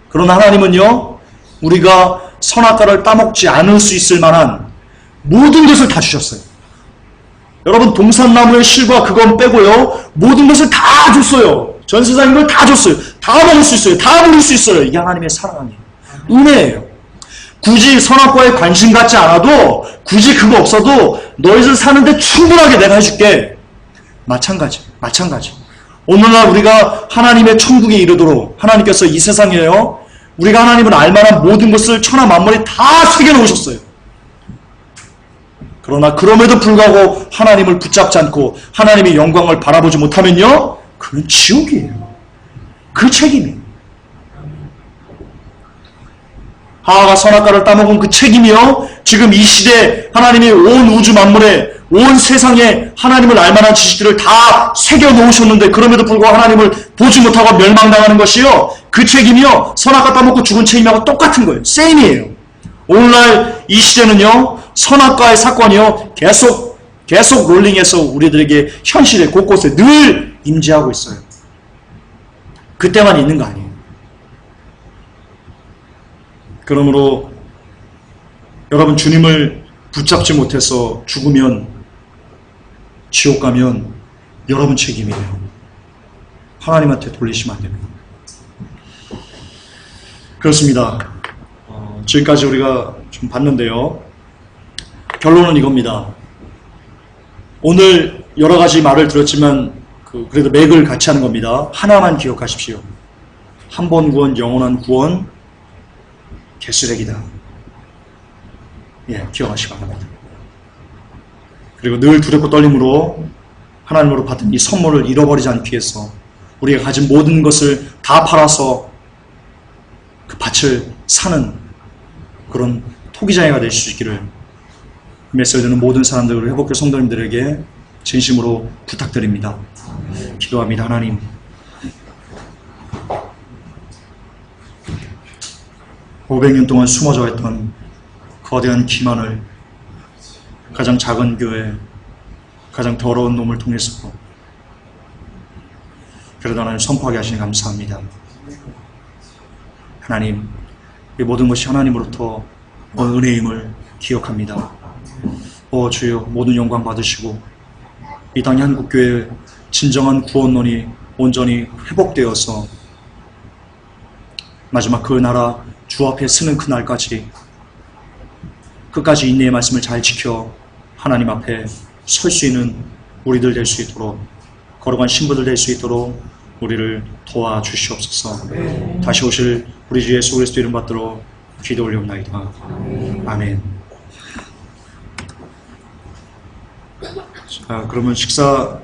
그러나 하나님은요 우리가 선악과를 따먹지 않을 수 있을 만한 모든 것을 다 주셨어요. 여러분 동산나무의 실과 그건 빼고요 모든 것을 다 줬어요. 전 세상인 걸 다 줬어요. 다 먹을 수 있어요. 다 누릴 수 있어요. 이게 하나님의 사랑 아니에요. 은혜예요. 굳이 선악과에 관심 갖지 않아도, 굳이 그거 없어도 너희들 사는데 충분하게 내가 해줄게. 마찬가지. 오늘날 우리가 하나님의 천국에 이르도록 하나님께서 이 세상에요 우리가 하나님을 알만한 모든 것을 천하 만물에 다 새겨놓으셨어요. 그러나 그럼에도 불구하고 하나님을 붙잡지 않고 하나님의 영광을 바라보지 못하면요, 그건 지옥이에요. 그 책임이에요. 하와가 선악과를 따먹은 그 책임이요, 지금 이 시대 하나님이 온 우주 만물에, 온 세상에 하나님을 알만한 지식들을 다 새겨놓으셨는데 그럼에도 불구하고 하나님을 보지 못하고 멸망당하는 것이요, 그 책임이요, 선악과 따먹고 죽은 책임하고 똑같은 거예요. 세임이에요. 오늘날 이 시대는요, 선악과의 사건이요, 계속 롤링해서 우리들에게 현실에 곳곳에 늘 임재하고 있어요. 그때만 있는 거 아니에요. 그러므로 여러분, 주님을 붙잡지 못해서 죽으면, 지옥 가면 여러분 책임이에요. 하나님한테 돌리시면 안 됩니다. 그렇습니다. 지금까지 우리가 좀 봤는데요, 결론은 이겁니다. 오늘 여러 가지 말을 들었지만 그래도 맥을 같이 하는 겁니다. 하나만 기억하십시오. 한 번 구원, 영원한 구원, 개쓰레기다. 예, 기억하시기 바랍니다. 그리고 늘 두렵고 떨림으로 하나님으로 받은 이 선물을 잃어버리지 않기 위해서 우리가 가진 모든 것을 다 팔아서 그 밭을 사는 그런 토기장애가 될 수 있기를 메시지 듣는 모든 사람들, 회복교 성도님들에게 진심으로 부탁드립니다. 기도합니다. 하나님, (500년) 동안 숨어져 있던 거대한 기만을 가장 작은 교회, 가장 더러운 놈을 통해서 그래도 하나님 선포하게 하시니 감사합니다. 하나님, 이 모든 것이 하나님으로부터 은혜임을 기억합니다. 주여, 모든 영광 받으시고 이 땅의 한국교회의 진정한 구원론이 온전히 회복되어서 마지막 그 나라 주 앞에 서는 그날까지 끝까지 인내의 말씀을 잘 지켜 하나님 앞에 설 수 있는 우리들 될 수 있도록, 거룩한 신부들 될 수 있도록 우리를 도와주시옵소서. 다시 오실 우리 주 예수 그리스도 이름 받들어 기도 올리옵나이다. 아멘. 자, 그러면 식사